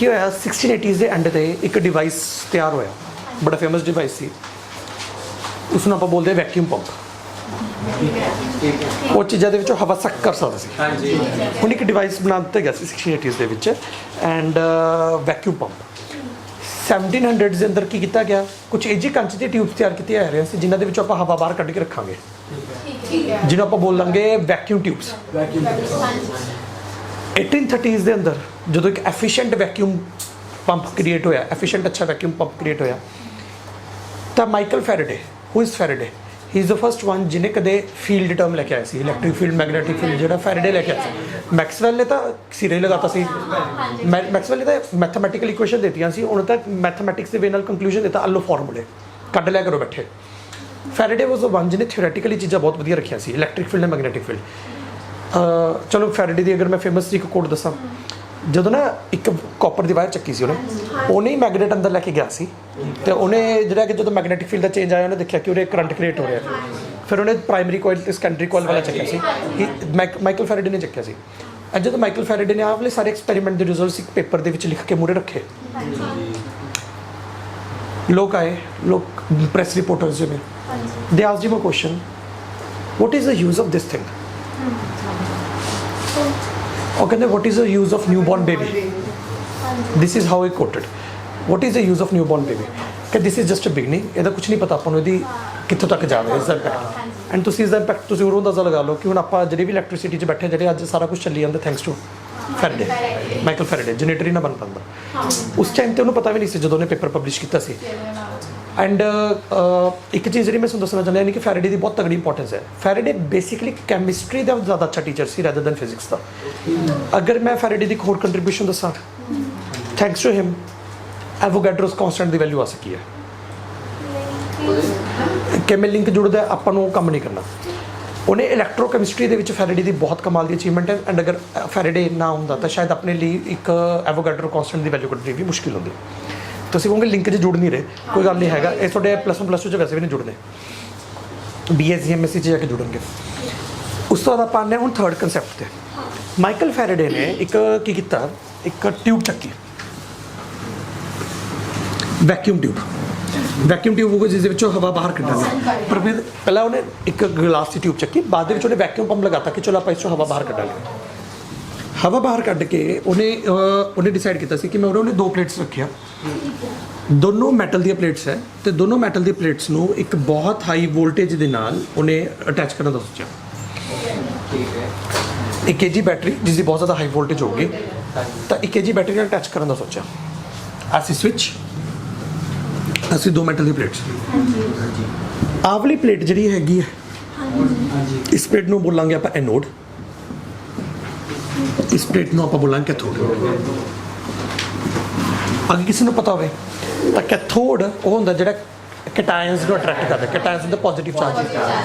ਕੀ ਹੋਇਆ 1680s ਦੇ and ਤੇ ਇੱਕ ਡਿਵਾਈਸ ਤਿਆਰ ਹੋਇਆ, ਬੜਾ ਫੇਮਸ ਡਿਵਾਈਸ ਸੀ, ਉਸ ਨੂੰ ਆਪਾਂ ਬੋਲਦੇ ਵੈਕਿਊਮ ਪੰਪ। ਉਹ ਚੀਜ਼ਾਂ ਦੇ ਵਿੱਚੋਂ ਹਵਾ ਸੱਕ ਕਰ ਸਕਦਾ ਸੀ। ਹੁਣ ਇੱਕ ਡਿਵਾਈਸ ਬਣਾ ਦਿੱਤਾ ਗਿਆ ਸੀ 1680s ਦੇ ਵਿੱਚ, ਐਂਡ ਵੈਕਿਊਮ ਪੰਪ 1700s ਦੇ ਅੰਦਰ ਕੀ ਕੀਤਾ ਗਿਆ, ਕੁਝ ਇਹ ਜਿਹੀ ਕੰਚ ਦੀ ਟਿਊਬਸ ਤਿਆਰ ਕੀਤੀਆਂ ਜਾ ਰਹੀਆਂ ਸੀ ਜਿਨ੍ਹਾਂ ਦੇ ਵਿੱਚੋਂ ਆਪਾਂ ਹਵਾ ਬਾਹਰ ਕੱਢ ਕੇ ਰੱਖਾਂਗੇ, ਜਿਹਨੂੰ ਆਪਾਂ ਬੋਲਾਂਗੇ ਵੈਕਿਊਮ ਟਿਊਬਸ। 1830s ਦੇ ਅੰਦਰ ਜਦੋਂ ਇੱਕ ਐਫੀਸ਼ੀਐਂਟ ਵੈਕਿਊਮ ਪੰਪ ਕ੍ਰੀਏਟ ਹੋਇਆ, ਐਫੀਸ਼ੀਐਂਟ ਅੱਛਾ ਵੈਕਿਊਮ ਪੰਪ ਕ੍ਰੀਏਟ ਹੋਇਆ, ਤਾਂ Michael Faraday, who is Faraday, he is the first one ਜਿਹਨੇ ਕਦੇ ਫੀਲਡ ਟਰਮ ਲੈ ਕੇ ਆਇਆ ਸੀ, ਇਲੈਕਟ੍ਰਿਕ ਫੀਲਡ, ਮੈਗਨੈਟਿਕ ਫੀਲਡ, ਜਿਹੜਾ ਫੈਰਾਡੇ ਲੈ ਕੇ ਆਇਆ ਸੀ। ਮੈਕਸਵੈਲ ਨੇ ਤਾਂ ਸਿਰੇ ਲਗਾਤਾ ਸੀ, ਮੈਕਸਵੈਲ ਨੇ ਤਾਂ ਮੈਥਮੈਟੀਕਲ ਇਕੁਏਸ਼ਨ ਦਿੱਤੀਆਂ ਸੀ, ਉਹਨੇ ਤਾਂ ਮੈਥਮੈਟਿਕਸ ਦੇ ਵੇ ਨਾਲ ਕੰਕਲੂਜਨ ਦਿੱਤਾ, ਅੱਲੋ ਫਾਰਮੂਲੇ ਕੱਢ ਲਿਆ ਕਰੋ ਬੈਠੇ। ਫੈਰਾਡੇ ਵਾਜ਼ ਦ ਵਨ ਜਿਹਨੇ ਥਿਓਰੈਟੀਕਲੀ ਚੀਜ਼ਾਂ ਬਹੁਤ ਵਧੀਆ ਰੱਖੀਆਂ ਸੀ, electric field and magnetic field. ਚਲੋ ਫੈਰਾਡੇ ਦੀ ਅਗਰ ਮੈਂ ਫੇਮਸ ਇੱਕ ਕੋਟ ਦੱਸਾਂ, ਜਦੋਂ ਨਾ ਇੱਕ ਕਾਪਰ ਦੀ ਵਾਇਰ ਚੱਕੀ ਸੀ ਉਹਨੇ ਹੀ ਮੈਗਨੇਟ ਅੰਦਰ ਲੈ ਕੇ ਗਿਆ ਸੀ, ਅਤੇ ਉਹਨੇ ਜਿਹੜਾ ਕਿ ਜਦੋਂ ਮੈਗਨੈਟਿਕ ਫੀਲਡ ਦਾ ਚੇਂਜ ਆਇਆ ਉਹਨੇ ਦੇਖਿਆ ਕਿ ਉਹਦੇ ਕਰੰਟ ਕ੍ਰੀਏਟ ਹੋ ਰਿਹਾ, ਫਿਰ ਉਹਨੇ ਪ੍ਰਾਇਮਰੀ ਕੋਇਲ ਅਤੇ ਸੈਕੰਡਰੀ ਕੋਇਲ ਵਾਲਾ ਚੱਕਿਆ ਸੀ, ਮਾਈਕਲ ਫੈਰਾਡੇ ਨੇ ਚੱਕਿਆ ਸੀ। ਅੱਜ ਜਦੋਂ ਮਾਈਕਲ ਫੈਰਾਡੇ ਨੇ ਆਹ ਵਾਲੇ ਸਾਰੇ ਐਕਸਪੈਰੀਮੈਂਟ ਦੇ ਰਿਜ਼ਲਟਸ ਇੱਕ ਪੇਪਰ ਦੇ ਵਿੱਚ ਲਿਖ ਕੇ ਮੂਹਰੇ ਰੱਖੇ, ਲੋਕ ਆਏ, ਲੋਕ ਪ੍ਰੈਸ ਰਿਪੋਰਟਰਸ ਜਿਵੇਂ, they asked him a question, what is the use of this thing? ਉਹ ਕਹਿੰਦੇ what is the use of newborn baby? This is how he quoted, what is the use of newborn baby? ਕਿ this is just a beginning, ਇਹਦਾ ਕੁਛ ਨਹੀਂ ਪਤਾ ਆਪਾਂ ਨੂੰ ਇਹਦੀ ਕਿੱਥੋਂ ਤੱਕ ਜਾਵੇ, ਇਸ ਦਾ ਇੰਪੈਕਟ। ਐਂਡ ਤੁਸੀਂ ਇਸ ਦਾ ਇੰਪੈਕਟ ਤੁਸੀਂ ਉਰੋਂ ਅੰਦਾਜ਼ਾ ਲਗਾ ਲਓ ਕਿ ਹੁਣ ਆਪਾਂ ਜਿਹੜੀ ਵੀ ਇਲੈਕਟ੍ਰਿਸਿਟੀ 'ਚ ਬੈਠੇ, ਜਿਹੜੇ ਅੱਜ ਸਾਰਾ ਕੁਝ ਚੱਲੀ ਜਾਂਦਾ ਥੈਂਕਸ ਟੂ ਫੈਰਾਡੇ, ਮਾਈਕਲ ਫੈਰਾਡੇ, ਜਨਰੇਟਰ ਹੀ ਨਾ ਬਣ ਪਾਉਂਦਾ। ਉਸ ਟਾਈਮ 'ਤੇ ਉਹਨੂੰ ਪਤਾ ਵੀ ਨਹੀਂ ਸੀ ਜਦੋਂ ਉਹਨੇ ਪੇਪਰ ਪਬਲਿਸ਼ ਕੀਤਾ ਸੀ। ਐਂਡ ਇੱਕ ਚੀਜ਼ ਜਿਹੜੀ ਮੈਂ ਤੁਹਾਨੂੰ ਦੱਸਣਾ ਚਾਹੁੰਦਾ ਯਾਨੀ ਕਿ ਫੈਰਾਡੇ ਦੀ ਬਹੁਤ ਤਗੜੀ ਇੰਪੋਰਟੈਂਸ ਹੈ। ਫੈਰਾਡੇ ਬੇਸਿਕਲੀ ਕੈਮਿਸਟਰੀ ਦਾ ਜ਼ਿਆਦਾ ਅੱਛਾ ਟੀਚਰ ਸੀ ਰੈਦਰ ਦੈਨ ਫਿਜ਼ਿਕਸ ਦਾ। ਅਗਰ ਮੈਂ ਫੈਰਾਡੇ ਦੀ ਇੱਕ ਹੋਰ ਕੰਟਰੀਬਿਊਸ਼ਨ ਦੱਸਾਂ, thanks to him ਐਵੋਗੈਡਰੋਸ ਕੌਂਸਟੈਂਟ the value ਆ ਸਕੀ ਹੈ। ਕਿਵੇਂ ਲਿੰਕ ਜੁੜਦਾ ਆਪਾਂ ਨੂੰ ਉਹ ਕੰਮ ਨਹੀਂ ਕਰਨਾ। ਉਹਨੇ ਇਲੈਕਟ੍ਰੋਕੈਮਿਸਟਰੀ ਦੇ ਵਿੱਚ ਫੈਰਾਡੇ ਦੀ ਬਹੁਤ ਕਮਾਲ ਦੀ ਅਚੀਵਮੈਂਟ ਹੈ, ਐਂਡ ਅਗਰ ਫੈਰਾਡੇ ਨਾ ਹੁੰਦਾ ਤਾਂ ਸ਼ਾਇਦ ਆਪਣੇ ਲਈ ਇੱਕ ਐਵੋਗੈਡਰੋ ਕੌਂਸਟੈਂਟ ਦੀ ਵੈਲਿਊ ਕੱਢਣੀ ਵੀ ਮੁਸ਼ਕਿਲ ਹੁੰਦੀ। ਤੁਸੀਂ ਕਹੋਗੇ ਲਿੰਕ 'ਚ ਜੁੜ ਨਹੀਂ ਰਹੇ, ਕੋਈ ਗੱਲ ਨਹੀਂ ਹੈਗਾ, ਇਹ ਤੁਹਾਡੇ +1 +2 'ਚ ਵੈਸੇ ਵੀ ਨਹੀਂ ਜੁੜਦੇ, BSc MSc 'ਚ ਜਾ ਕੇ ਜੁੜਨਗੇ। ਉਸ ਤੋਂ ਬਾਅਦ ਆਪਾਂ ਆਉਂਦੇ ਹੁਣ ਥਰਡ ਕੰਸੈਪਟ 'ਤੇ। ਮਾਈਕਲ ਫੈਰਾਡੇ ਨੇ ਇੱਕ ਕੀ ਕੀਤਾ, ਇੱਕ ਟਿਊਬ ਚੱਕੀ, ਵੈਕਿਊਮ ਟਿਊਬ ਹੋਊਗਾ ਜਿਸ ਦੇ ਵਿੱਚੋਂ ਹਵਾ ਬਾਹਰ ਕੱਢਾਂਗੇ। ਪਰ ਫਿਰ ਪਹਿਲਾਂ ਉਹਨੇ ਇੱਕ ਗਲਾਸ ਦੀ ਟਿਊਬ ਚੱਕੀ, ਬਾਅਦ ਦੇ ਵਿੱਚ ਉਹਨੇ ਵੈਕਿਊਮ ਪੰਪ ਲਗਾਤਾ ਕਿ ਚਲੋ ਆਪਾਂ ਇਸ 'ਚੋਂ ਹਵਾ ਬਾਹਰ ਕੱਢਾਂਗੇ। ਹਵਾ ਬਾਹਰ ਕੱਢ ਕੇ ਉਹਨੇ ਡਿਸਾਈਡ ਕੀਤਾ ਸੀ ਕਿ ਮੈਂ ਉਹਨੇ 2 ਪਲੇਟਸ ਰੱਖਿਆ, ਦੋਨੋਂ ਮੈਟਲ ਦੀਆਂ ਪਲੇਟਸ ਹੈ, ਅਤੇ ਦੋਨੋਂ ਮੈਟਲ ਦੀ ਪਲੇਟਸ ਨੂੰ ਇੱਕ ਬਹੁਤ ਹਾਈ ਵੋਲਟੇਜ ਦੇ ਨਾਲ ਉਹਨੇ ਅਟੈਚ ਕਰਨ ਦਾ ਸੋਚਿਆ। ਇੱਕ kg ਬੈਟਰੀ ਜਿਸ ਦੀ ਬਹੁਤ ਜ਼ਿਆਦਾ ਹਾਈ ਵੋਲਟੇਜ ਹੋਊਗੀ, ਤਾਂ ਇੱਕ kg ਬੈਟਰੀ ਨਾਲ ਅਟੈਚ ਕਰਨ ਦਾ ਸੋਚਿਆ। ਅਸੀਂ ਸਵਿਚ, ਅਸੀਂ 2 ਮੈਟਲ ਦੀ ਪਲੇਟਸ, ਆਹ ਵਾਲੀ ਪਲੇਟ ਜਿਹੜੀ ਹੈਗੀ ਹੈ, ਇਸ ਪਲੇਟ ਨੂੰ ਬੋਲਾਂਗੇ ਆਪਾਂ ਐਨੋਡ, ਇਸ ਪਲੇਟ ਨੂੰ ਆਪਾਂ ਬੋਲਾਂਗੇ ਕੈਥੋਡ। ਅਗਰ ਕਿਸੇ ਨੂੰ ਪਤਾ ਹੋਵੇ ਤਾਂ ਕੈਥੋਡ ਉਹ ਹੁੰਦਾ ਜਿਹੜਾ ਕੈਟਾਇਨਸ ਨੂੰ ਅਟਰੈਕਟ ਕਰਦਾ, ਕੈਟਾਇਨਸ ਹੁੰਦਾ ਪੋਜ਼ਿਟਿਵ ਚਾਰਜ।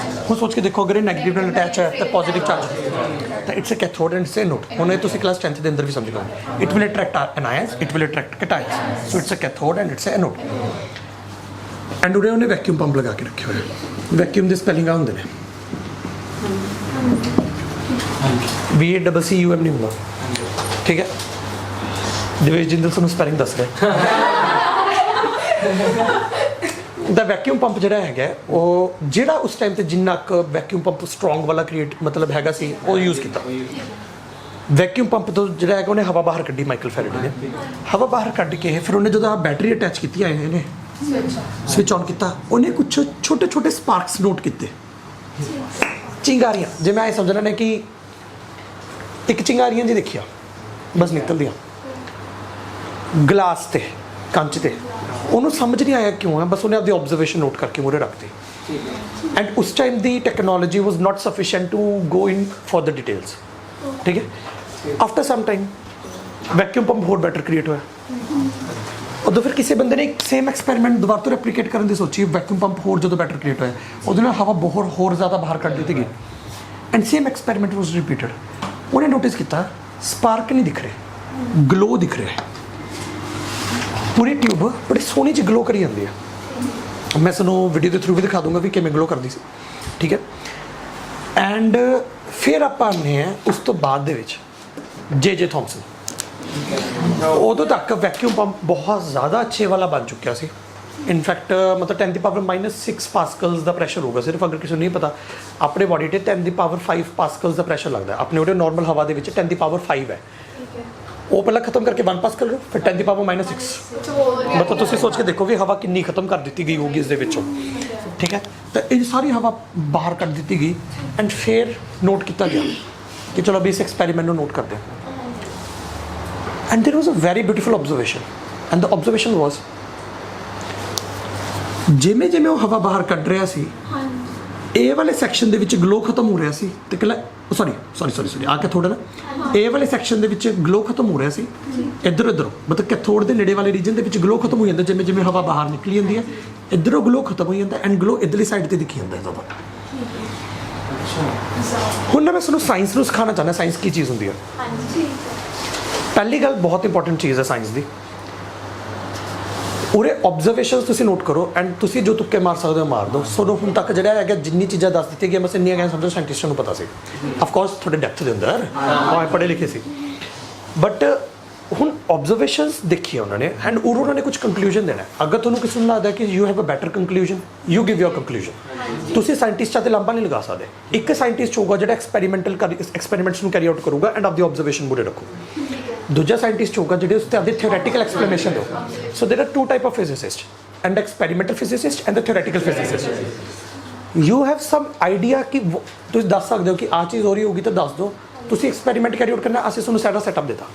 ਹੁਣ ਸੋਚ ਕੇ ਦੇਖੋ ਅਗਰ ਇਹ ਨੈਗੇਟਿਵ ਨਾਲ ਅਟੈਚ ਹੈ ਤਾਂ ਪੋਜ਼ਿਟਿਵ ਚਾਰਜ, ਤਾਂ it's a cathode and it's a anode. ਹੁਣ ਇਹ ਤੁਸੀਂ ਕਲਾਸ 10th ਦੇ ਅੰਦਰ ਵੀ ਸਮਝ ਲਓ, it will attract anions, it will attract cations, so it's a cathode and it's a anode. And ਉਹਨੇ ਵੈਕਿਊਮ ਪੰਪ ਲਗਾ ਕੇ ਰੱਖਿਆ ਹੋਇਆ। ਵੈਕਿਊਮ ਦੇ ਸਪੈਲਿੰਗ ਆ ਹੁੰਦੇ ਨੇ, VACCUM ਨਹੀਂ ਹੁੰਦਾ, ਠੀਕ ਹੈ, ਜਿਵੇਂ ਜਿੰਦਲ ਤੁਹਾਨੂੰ ਸਪੈਲਿੰਗ ਦੱਸ ਰਿਹਾ। ਦਾ ਵੈਕਿਊਮ ਪੰਪ ਜਿਹੜਾ ਹੈਗਾ ਉਹ ਜਿਹੜਾ ਉਸ ਟਾਈਮ 'ਤੇ ਜਿੰਨਾ ਕੁ ਵੈਕਿਊਮ ਪੰਪ ਸਟਰੋਂਗ ਵਾਲਾ ਕ੍ਰੀਏਟ ਮਤਲਬ ਹੈਗਾ ਸੀ ਉਹ ਯੂਜ਼ ਕੀਤਾ। ਵੈਕਿਊਮ ਪੰਪ ਤੋਂ ਜਿਹੜਾ ਹੈਗਾ ਉਹਨੇ ਹਵਾ ਬਾਹਰ ਕੱਢੀ, ਮਾਈਕਲ ਫੈਰਾਡੇ ਨੇ ਹਵਾ ਬਾਹਰ ਕੱਢ ਕੇ ਫਿਰ ਉਹਨੇ ਜਦੋਂ ਬੈਟਰੀ ਅਟੈਚ ਕੀਤੀ ਆਏ ਇਹਨੇ ਸਵਿਚ ਔਨ ਕੀਤਾ, ਉਹਨੇ ਕੁਛ ਛੋਟੇ ਛੋਟੇ ਸਪਾਰਕਸ ਨੋਟ ਕੀਤੇ, ਚਿੰਗਾਰੀਆਂ। ਜੇ ਮੈਂ ਇਹ ਸਮਝਣਾ ਨੇ ਕਿ ਇੱਕ ਚਿੰਗਾਰੀਆਂ ਜੀ ਦੇਖਿਆ ਬਸ ਨਿਕਲਦੀਆਂ ਗਲਾਸ 'ਤੇ, ਕੰਚ 'ਤੇ, ਉਹਨੂੰ ਸਮਝ ਨਹੀਂ ਆਇਆ ਕਿਉਂ ਹੈ, ਬਸ ਉਹਨੇ ਆਪਦੀ ਆਬਜ਼ਰਵੇਸ਼ਨ ਨੋਟ ਕਰਕੇ ਮੂਹਰੇ ਰੱਖਤੀ। ਐਂਡ ਉਸ ਟਾਈਮ ਦੀ technology was not sufficient to go in for the details, ਠੀਕ ਹੈ। After some time vacuum pump ਹੋਰ ਬੈਟਰ ਕ੍ਰੀਏਟ ਹੋਇਆ। ਉਦੋਂ ਫਿਰ ਕਿਸੇ ਬੰਦੇ ਨੇ ਇੱਕ ਸੇਮ ਐਕਸਪੈਰੀਮੈਂਟ ਦੁਬਾਰਾ ਤੋਂ ਰੈਪਲੀਕੇਟ ਕਰਨ ਦੀ ਸੋਚੀ, ਵੈਕਿਊਮ ਪੰਪ ਹੋਰ ਜਦੋਂ ਬੈਟਰ ਕ੍ਰੀਏਟ ਹੋਇਆ ਉਹਦੇ ਨਾਲ ਹਵਾ ਬਹੁਤ ਹੋਰ ਜ਼ਿਆਦਾ ਬਾਹਰ ਕੱਢ ਦਿੱਤੀ ਗਈ। And same experiment was repeated. ਉਹਨੇ ਨੋਟਿਸ ਕੀਤਾ ਸਪਾਰਕ ਨਹੀਂ ਦਿਖ ਰਹੇ, ਗਲੋ ਦਿਖ ਰਿਹਾ। ਪੂਰੀ ਟਿਊਬ ਬੜੀ ਸੋਹਣੀ ਜਿਹੀ ਗਲੋ ਕਰੀ ਜਾਂਦੀ ਹੈ। ਮੈਂ ਤੁਹਾਨੂੰ ਵੀਡੀਓ ਦੇ ਥਰੂ ਵੀ ਦਿਖਾ ਦੂੰਗਾ ਵੀ ਕਿਵੇਂ ਗਲੋ ਕਰਦੀ ਸੀ, ਠੀਕ ਹੈ। ਐਂਡ ਫਿਰ ਆਪਾਂ ਆਉਂਦੇ ਹਾਂ ਉਸ ਤੋਂ ਬਾਅਦ ਦੇ ਵਿੱਚ ਜੇ ਥੋਮਸਨ। ਉਦੋਂ ਤੱਕ ਵੈਕਿਊਮ ਪੰਪ ਬਹੁਤ ਜ਼ਿਆਦਾ ਅੱਛੇ ਵਾਲਾ ਬਣ ਚੁੱਕਿਆ ਸੀ। ਇਨਫੈਕਟ ਮਤਲਬ 10 ਦੀ ਪਾਵਰ -6 ਪਾਸਕਲਸ ਦਾ ਪ੍ਰੈਸ਼ਰ ਹੋਊਗਾ। ਸਿਰਫ ਅਗਰ ਕਿਸੇ ਨੂੰ ਨਹੀਂ ਪਤਾ, ਆਪਣੇ ਬਾਡੀ 'ਤੇ 10 ਦੀ ਪਾਵਰ 5 ਪਾਸਕਲਸ ਦਾ ਪ੍ਰੈਸ਼ਰ ਲੱਗਦਾ। ਆਪਣੇ ਉਹਦੇ ਨਾਰਮਲ ਹਵਾ ਦੇ ਵਿੱਚ 10 ਦੀ ਪਾਵਰ 5 ਹੈ। ਉਹ ਪਹਿਲਾਂ ਖਤਮ ਕਰਕੇ 1 ਪਾਸਕਲ ਕਰੋ, ਫਿਰ 10 ਦੀ ਪਾਵਰ -6। ਮਤਲਬ ਤੁਸੀਂ ਸੋਚ ਕੇ ਦੇਖੋ ਵੀ ਹਵਾ ਕਿੰਨੀ ਖਤਮ ਕਰ ਦਿੱਤੀ ਗਈ ਹੋਊਗੀ ਇਸ ਦੇ ਵਿੱਚੋਂ। ਠੀਕ ਹੈ, ਤਾਂ ਇਹ ਸਾਰੀ ਹਵਾ ਬਾਹਰ ਕੱਢ ਦਿੱਤੀ ਗਈ ਐਂਡ ਫਿਰ ਨੋਟ ਕੀਤਾ ਗਿਆ ਕਿ ਚਲੋ ਅਭੀ ਇਸ ਐਕਸਪੈਰੀਮੈਂਟ ਨੂੰ ਨੋਟ ਕਰਦੇ ਹਾਂ। And there was a very beautiful observation and the observation was, ਜਿਵੇਂ ਜਿਵੇਂ ਉਹ ਹਵਾ ਬਾਹਰ ਕੱਢ ਰਿਹਾ ਸੀ, ਇਹ ਵਾਲੇ ਸੈਕਸ਼ਨ ਦੇ ਵਿੱਚ ਗਲੋ ਖਤਮ ਹੋ ਰਿਹਾ ਸੀ ਤੇ ਕੱਲਾ ਸੌਰੀ ਆ ਕੇ ਥੋੜਾ ਨਾ ਇਹ ਵਾਲੇ ਸੈਕਸ਼ਨ ਦੇ ਵਿੱਚ ਗਲੋ ਖਤਮ ਹੋ ਰਿਹਾ ਸੀ। ਇੱਧਰੋਂ ਮਤਲਬ ਕੈਥੋਡ ਦੇ ਨੇੜੇ ਵਾਲੇ ਰੀਜਨ ਦੇ ਵਿੱਚ ਗਲੋ ਖਤਮ ਹੋ ਜਾਂਦਾ। ਜਿਵੇਂ ਜਿਵੇਂ ਹਵਾ ਬਾਹਰ ਨਿਕਲੀ ਜਾਂਦੀ ਹੈ, ਇੱਧਰੋਂ ਗਲੋ ਖਤਮ ਹੋ ਜਾਂਦਾ ਐਂਡ ਗਲੋ ਇੱਧਰਲੀ ਸਾਈਡ ਤੇ ਦਿਖੀ ਜਾਂਦਾ ਜ਼ਿਆਦਾ। ਹੁਣ ਨਾ ਮੈਂ ਤੁਹਾਨੂੰ ਸਾਇੰਸ ਨੂੰ ਸਿਖਾਉਣਾ ਚਾਹੁੰਦਾ, ਸਾਇੰਸ ਕੀ ਚੀਜ਼ ਹੁੰਦੀ ਹੈ। ਪਹਿਲੀ ਗੱਲ ਬਹੁਤ ਇੰਪੋਰਟੈਂਟ ਚੀਜ਼ ਹੈ ਸਾਇੰਸ ਦੀ, ਉਰੇ ਆਬਜ਼ਰਵੇਸ਼ਨਸ ਤੁਸੀਂ ਨੋਟ ਕਰੋ ਐਂਡ ਤੁਸੀਂ ਜੋ ਤੁੱਕੇ ਮਾਰ ਸਕਦੇ ਹੋ ਮਾਰ ਦਿਓ। ਸੋ ਹੁਣ ਤੱਕ ਜਿਹੜਾ ਹੈਗਾ ਜਿੰਨੀ ਚੀਜ਼ਾਂ ਦੱਸ ਦਿੱਤੀਆਂ ਗਈਆਂ, ਬਸ ਇੰਨੀਆਂ ਗਈਆਂ ਸਮਝੋ ਸਾਇੰਟਿਸਟਾਂ ਨੂੰ ਪਤਾ ਸੀ। ਆਫਕੋਰਸ ਥੋੜੇ ਡੈਪਥ ਦੇ ਅੰਦਰ ਪੜ੍ਹੇ ਲਿਖੇ ਸੀ, ਬਟ ਹੁਣ ਆਬਜ਼ਰਵੇਸ਼ਨਸ ਦੇਖੀਏ ਉਹਨਾਂ ਨੇ ਐਂਡ ਉਹਨਾਂ ਨੇ ਕੁਝ ਕੰਕਲੂਜਨ ਦੇਣਾ। ਅਗਰ ਤੁਹਾਨੂੰ ਕਿਸੇ ਨੂੰ ਲੱਗਦਾ ਕਿ you have a better conclusion, you give your conclusion. ਤੁਸੀਂ ਸਾਇੰਟਿਸਟਾਂ 'ਤੇ ਲਾਂਭਾ ਨਹੀਂ ਲਗਾ ਸਕਦੇ। ਇੱਕ ਸਾਇੰਟਿਸਟ ਹੋਊਗਾ ਜਿਹੜਾ ਐਕਸਪੈਰੀਮੈਂਟਸ ਨੂੰ ਕੈਰੀ ਆਊਟ ਕਰੂਗਾ ਐਂਡ ਆਪਦੀ ਆਬਜ਼ਰਵੇਸ਼ਨ ਮੂਰੇ ਰੱਖੂ। ਦੂਜਾ ਸਾਇੰਟਿਸਟ ਹੋਊਗਾ ਜਿਹੜੇ ਉਸ 'ਤੇ ਆਪਦੀ ਥਿਓਰੈਟੀਕਲ ਐਕਸਪਲੇਨੇਸ਼ਨ ਦਿਓ। So there are two type of physicist, and experimental physicist and the theoretical physicist. You have some idea ਕਿ ਤੁਸੀਂ ਦੱਸ ਸਕਦੇ ਹੋ ਕਿ ਆਹ ਚੀਜ਼ ਹੋ ਰਹੀ ਹੋਊਗੀ ਤਾਂ ਦੱਸ ਦਿਓ। ਤੁਸੀਂ ਐਕਸਪੈਰੀਮੈਂਟ ਕੈਰੀ ਆਊਟ ਕਰਨਾ, ਅਸੀਂ ਤੁਹਾਨੂੰ ਸਾਰਾ ਸੈਟਅਪ ਦਿੱਤਾ।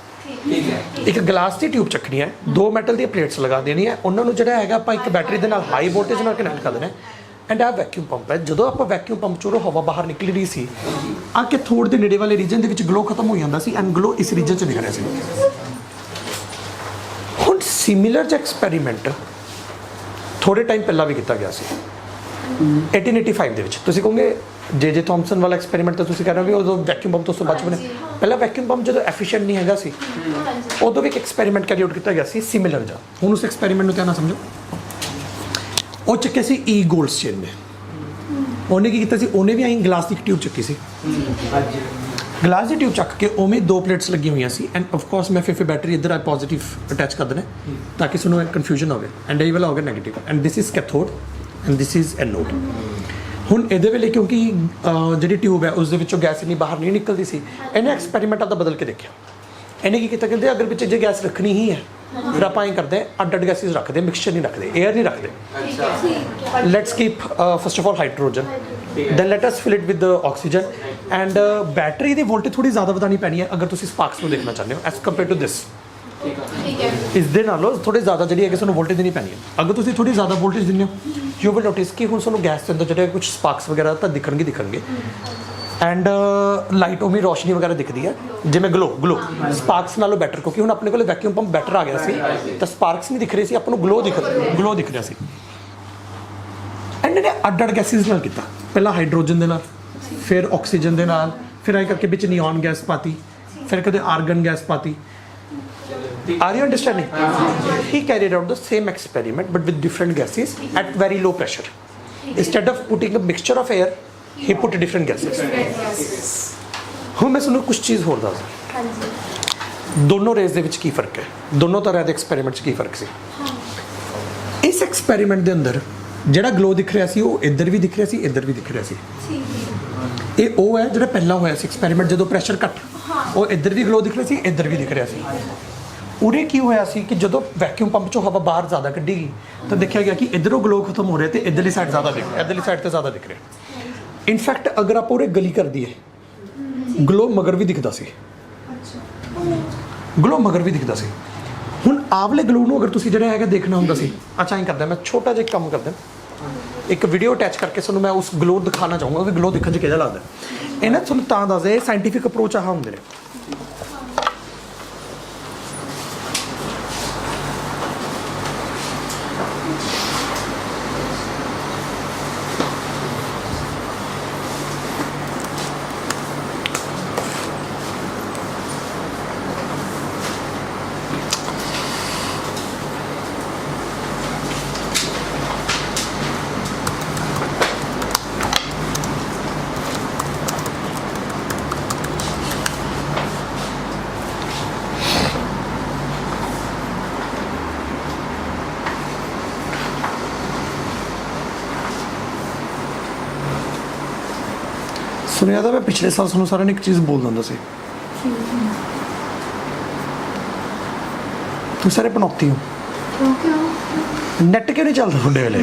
ਇੱਕ ਗਲਾਸ ਦੀ ਟਿਊਬ ਚੱਕਣੀ ਹੈ, 2 ਮੈਟਲ ਦੀਆਂ ਪਲੇਟਸ ਲਗਾ ਦੇਣੀ ਹੈ, ਉਹਨਾਂ ਨੂੰ ਜਿਹੜਾ ਹੈਗਾ ਆਪਾਂ ਇੱਕ ਬੈਟਰੀ ਦੇ ਨਾਲ ਹਾਈ ਵੋਲਟੇਜ ਨਾਲ ਕਨੈਕਟ ਕਰ ਦੇਣਾ ਐਂਡ ਆਹ ਵੈਕਿਊਮ ਪੰਪ ਹੈ। ਜਦੋਂ ਆਪਾਂ ਵੈਕਿਊਮ ਪੰਪ ਚੋਂ ਹਵਾ ਬਾਹਰ ਨਿਕਲ ਰਹੀ ਸੀ, ਆ ਕੇ ਥੋੜ ਦੇ ਨੇੜੇ ਵਾਲੇ ਰੀਜਨ ਦੇ ਵਿੱਚ ਗਲੋ ਖਤਮ ਹੋ ਜਾਂਦਾ ਸੀ ਐਂਡ ਗਲੋ ਇਸ ਰੀਜਨ 'ਚ ਦਿਖ ਰਿਹਾ ਸੀ। ਹੁਣ ਸਿਮਿਲਰ ਜਿਹਾ ਐਕਸਪੈਰੀਮੈਂਟ ਥੋੜੇ ਟਾਈਮ ਪਹਿਲਾਂ ਵੀ ਕੀਤਾ ਗਿਆ ਸੀ 1885 ਦੇ ਵਿੱਚ। ਤੁਸੀਂ ਕਹੋਗੇ ਜੇ ਥੋਮਸਨ ਵਾਲਾ ਐਕਸਪੈਰੀਮੈਂਟ ਤਾਂ ਤੁਸੀਂ ਕਹਿ ਰਹੇ ਹੋ ਵੀ ਉਦੋਂ ਵੈਕਿਊਮ ਪੰਪ ਤੋਂ ਬਾਅਦ ਬਣਿਆ। ਪਹਿਲਾਂ ਵੈਕਿਊਮ ਪੰਪ ਜਦੋਂ ਐਫੀਸ਼ੀਐਂਟ ਨਹੀਂ ਹੈਗਾ ਸੀ, ਉਦੋਂ ਵੀ ਇੱਕ ਐਕਸਪੈਰੀਮੈਂਟ ਕੈਰੀ ਆਊਟ ਕੀਤਾ ਗਿਆ ਸੀ ਸਿਮਿਲਰ ਜਿਹਾ। ਹੁਣ ਉਸ ਐਕਸਪੈਰੀਮੈਂਟ ਨੂੰ ਧਿਆਨ ਨਾਲ ਸਮਝੋ। ਉਹ ਚੱਕਿਆ ਸੀ ਈ ਗੋਲਡਸ ਚੇਨ ਨੇ। ਉਹਨੇ ਕੀ ਕੀਤਾ ਸੀ, ਉਹਨੇ ਵੀ ਆਈ ਗਲਾਸ ਦੀ ਟਿਊਬ ਚੱਕੀ ਸੀ। ਗਲਾਸ ਦੀ ਟਿਊਬ ਚੱਕ ਕੇ ਉਵੇਂ 2 ਪਲੇਟਸ ਲੱਗੀਆਂ ਹੋਈਆਂ ਸੀ ਐਂਡ ਆਫ ਕੋਰਸ ਮੈਂ ਫਿਰ ਬੈਟਰੀ ਇੱਧਰ ਪੋਜ਼ਿਟਿਵ ਅਟੈਚ ਕਰ ਦੇਣਾ ਤਾਂ ਕਿ ਤੁਹਾਨੂੰ ਕਨਫਿਊਜ਼ਨ ਹੋਵੇ ਐਂਡ ਇਹ ਵਾਲਾ ਹੋ ਗਿਆ negative and this is cathode and this is anode. ਹੁਣ ਇਹਦੇ ਵੇਲੇ ਕਿਉਂਕਿ ਜਿਹੜੀ ਟਿਊਬ ਹੈ ਉਸ ਦੇ ਵਿੱਚੋਂ ਗੈਸ ਇੰਨੀ ਬਾਹਰ ਨਹੀਂ ਨਿਕਲਦੀ ਸੀ, ਇਹਨੇ ਐਕਸਪੈਰੀਮੈਂਟ ਆਪਦਾ ਬਦਲ ਕੇ ਦੇਖਿਆ। ਇਹਨੇ ਕੀ ਕੀਤਾ, ਕਹਿੰਦੇ ਅਗਰ ਵਿੱਚ ਜੇ ਗੈਸ ਰੱਖਣੀ ਹੀ ਹੈ ਫਿਰ ਆਪਾਂ ਇਹ ਕਰਦੇ ਅੱਡ ਗੈਸਿਸ ਰੱਖਦੇ, ਮਿਕਸਚਰ ਨਹੀਂ ਰੱਖਦੇ, 에ਅਰ ਨਹੀਂ ਰੱਖਦੇ। Let's keep first of all hydrogen, then let us fill it with the oxygen and battery the voltage ਥੋੜੀ ਜ਼ਿਆਦਾ ਵਧਾਣੀ ਪੈਣੀ ਹੈ ਅਗਰ ਤੁਸੀਂ ਸਪਾਰਕਸ ਨੂੰ ਦੇਖਣਾ ਚਾਹੁੰਦੇ ਹੋ ਐਸ ਕੰਪੇਅਰ ਟੂ ਦਿਸ। ਇਸ ਦੇ ਨਾਲੋਂ ਥੋੜੀ ਜ਼ਿਆਦਾ ਜਿਹੜੀ ਹੈਗੀ ਤੁਹਾਨੂੰ ਵੋਲਟੇਜ ਦੇਣੀ ਪੈਣੀ ਹੈ। ਅਗਰ ਤੁਸੀਂ ਥੋੜੀ ਜ਼ਿਆਦਾ ਵੋਲਟੇਜ ਦਿੰਦੇ ਹੋ ਯੂ ਵਿਲ ਨੋਟਿਸ ਕਿ ਹੁਣ ਤੁਹਾਨੂੰ ਗੈਸ ਦੇ ਅੰਦਰ ਜਿਹੜੇ ਕੁਝ ਸਪਾਰਕਸ ਵਗੈਰਾ ਤਾਂ ਦਿਖਣਗੇ ਐਂਡ ਲਾਈਟ ਉਵੇਂ ਰੋਸ਼ਨੀ ਵਗੈਰਾ ਦਿਖਦੀ ਹੈ ਜਿਵੇਂ ਗਲੋ ਸਪਾਰਕਸ ਨਾਲੋਂ ਬੈਟਰ, ਕਿਉਂਕਿ ਹੁਣ ਆਪਣੇ ਕੋਲ ਵੈਕਿਊਮ ਪੰਪ ਬੈਟਰ ਆ ਗਿਆ ਸੀ ਤਾਂ ਸਪਾਰਕਸ ਨਹੀਂ ਦਿਖ ਰਹੇ ਸੀ, ਆਪਾਂ ਨੂੰ ਗਲੋ ਦਿਖ ਰਿਹਾ ਸੀ। ਐਂਡ ਇਹਨੇ ਅੱਡ ਗੈਸਿਸ ਨਾਲ ਕੀਤਾ, ਪਹਿਲਾਂ ਹਾਈਡਰੋਜਨ ਦੇ ਨਾਲ, ਫਿਰ ਆਕਸੀਜਨ ਦੇ ਨਾਲ, ਫਿਰ ਆਈ ਕਰਕੇ ਵਿੱਚ ਨਿਓਨ ਗੈਸ ਪਾਤੀ, ਫਿਰ ਕਦੇ ਆਰਗਨ ਗੈਸ ਪਾਤੀ। Are you understanding? He carried out the same experiment but with different gases at very low pressure. Instead of putting a mixture of air, he put different gases. ਹੁਣ ਮੈਂ ਤੁਹਾਨੂੰ ਕੁਝ ਚੀਜ਼ ਹੋਰ ਦੱਸਦਾ। ਦੋਨੋਂ ਰੇਜ਼ ਦੇ ਵਿੱਚ ਕੀ ਫਰਕ ਹੈ, ਦੋਨੋਂ ਤਰ੍ਹਾਂ ਦੇ ਐਕਸਪੈਰੀਮੈਂਟ 'ਚ ਕੀ ਫਰਕ ਸੀ। ਇਸ ਐਕਸਪੈਰੀਮੈਂਟ ਦੇ ਅੰਦਰ ਜਿਹੜਾ ਗਲੋ ਦਿਖ ਰਿਹਾ ਸੀ ਉਹ ਇੱਧਰ ਵੀ ਦਿਖ ਰਿਹਾ ਸੀ, ਇੱਧਰ ਵੀ ਦਿਖ ਰਿਹਾ ਸੀ। ਇਹ ਉਹ ਹੈ ਜਿਹੜਾ ਪਹਿਲਾਂ ਹੋਇਆ ਸੀ ਐਕਸਪੈਰੀਮੈਂਟ ਜਦੋਂ ਪ੍ਰੈਸ਼ਰ ਘੱਟ, ਉਹ ਇੱਧਰ ਵੀ ਗਲੋ ਦਿਖ ਰਿਹਾ ਸੀ, ਇੱਧਰ ਵੀ ਦਿਖ ਰਿਹਾ ਸੀ। ਉਰੇ ਕੀ ਹੋਇਆ ਸੀ ਕਿ ਜਦੋਂ ਵੈਕਿਊਮ ਪੰਪ 'ਚੋਂ ਹਵਾ ਬਾਹਰ ਜ਼ਿਆਦਾ ਕੱਢੀ ਗਈ ਤਾਂ ਦੇਖਿਆ ਗਿਆ ਕਿ ਇੱਧਰੋਂ ਗਲੋ ਖਤਮ ਹੋ ਰਿਹਾ ਤੇ ਇੱਧਰਲੀ ਸਾਈਡ ਜ਼ਿਆਦਾ ਦਿਖ ਰਿਹਾ। ਇਨਫੈਕਟ ਅਗਰ ਆਪਾਂ ਉਰੇ ਗਲੀ ਕਰ ਦਈਏ ਗਲੋ ਮਗਰ ਵੀ ਦਿਖਦਾ ਸੀ, ਹੁਣ ਆਵਲੇ ਗਲੋ ਨੂੰ ਅਗਰ ਤੁਸੀਂ ਜਿਹੜਾ ਹੈਗਾ ਦੇਖਣਾ ਹੁੰਦਾ ਸੀ, ਅੱਛਾ ਐਂ ਕਰਦਾ ਮੈਂ ਛੋਟਾ ਜਿਹਾ ਕੰਮ ਕਰਦਾ, ਇੱਕ ਵੀਡੀਓ ਅਟੈਚ ਕਰਕੇ ਤੁਹਾਨੂੰ ਮੈਂ ਉਸ ਗਲੋ ਦਿਖਾਉਣਾ ਚਾਹੂੰਗਾ ਵੀ ਗਲੋ ਦਿਖਣ 'ਚ ਕਿਹਦਾ ਲੱਗਦਾ। ਇਹਨਾਂ ਤੁਹਾਨੂੰ ਤਾਂ ਦੱਸਦੇ ਸਾਇੰਟੀਫਿਕ ਅਪਰੋਚ ਆਹ ਹੁੰਦੇ ਨੇ। सुनो याद है मैं पिछले साल सुनो सारा ने एक चीज़ बोल दिंदा सी तुम सारे पनौती हो नैट क्यों नहीं चलता मुंडे वेले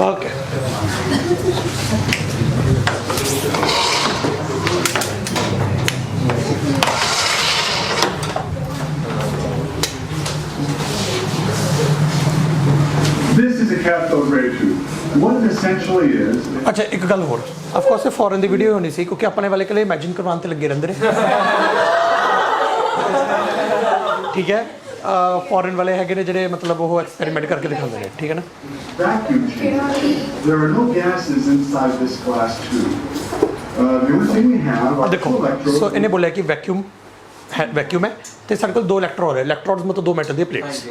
okay This is a cathode ray tube. What it essentially is, अच्छा एक गल होर ऑफकोर्स ये फॉरन की वीडियो होनी सी क्योंकि अपने वाले कले इमेजिन करवाने ते लगे रहंदे ने ठीक है फॉरन वाले हैगे ने जेडे मतलब वो एक्सपेरिमेंट करके दिखाते हैं ठीक है ना vacuum chamber. There are no gases inside this glass tube. The only thing we have are देखो two electrodes. सो इन्हें बोलिया कि वैक्यूम है तो साढ़े को दो इलेक्ट्रोड है इलेक्ट्रोड्स मतलब दो मेटल दी plates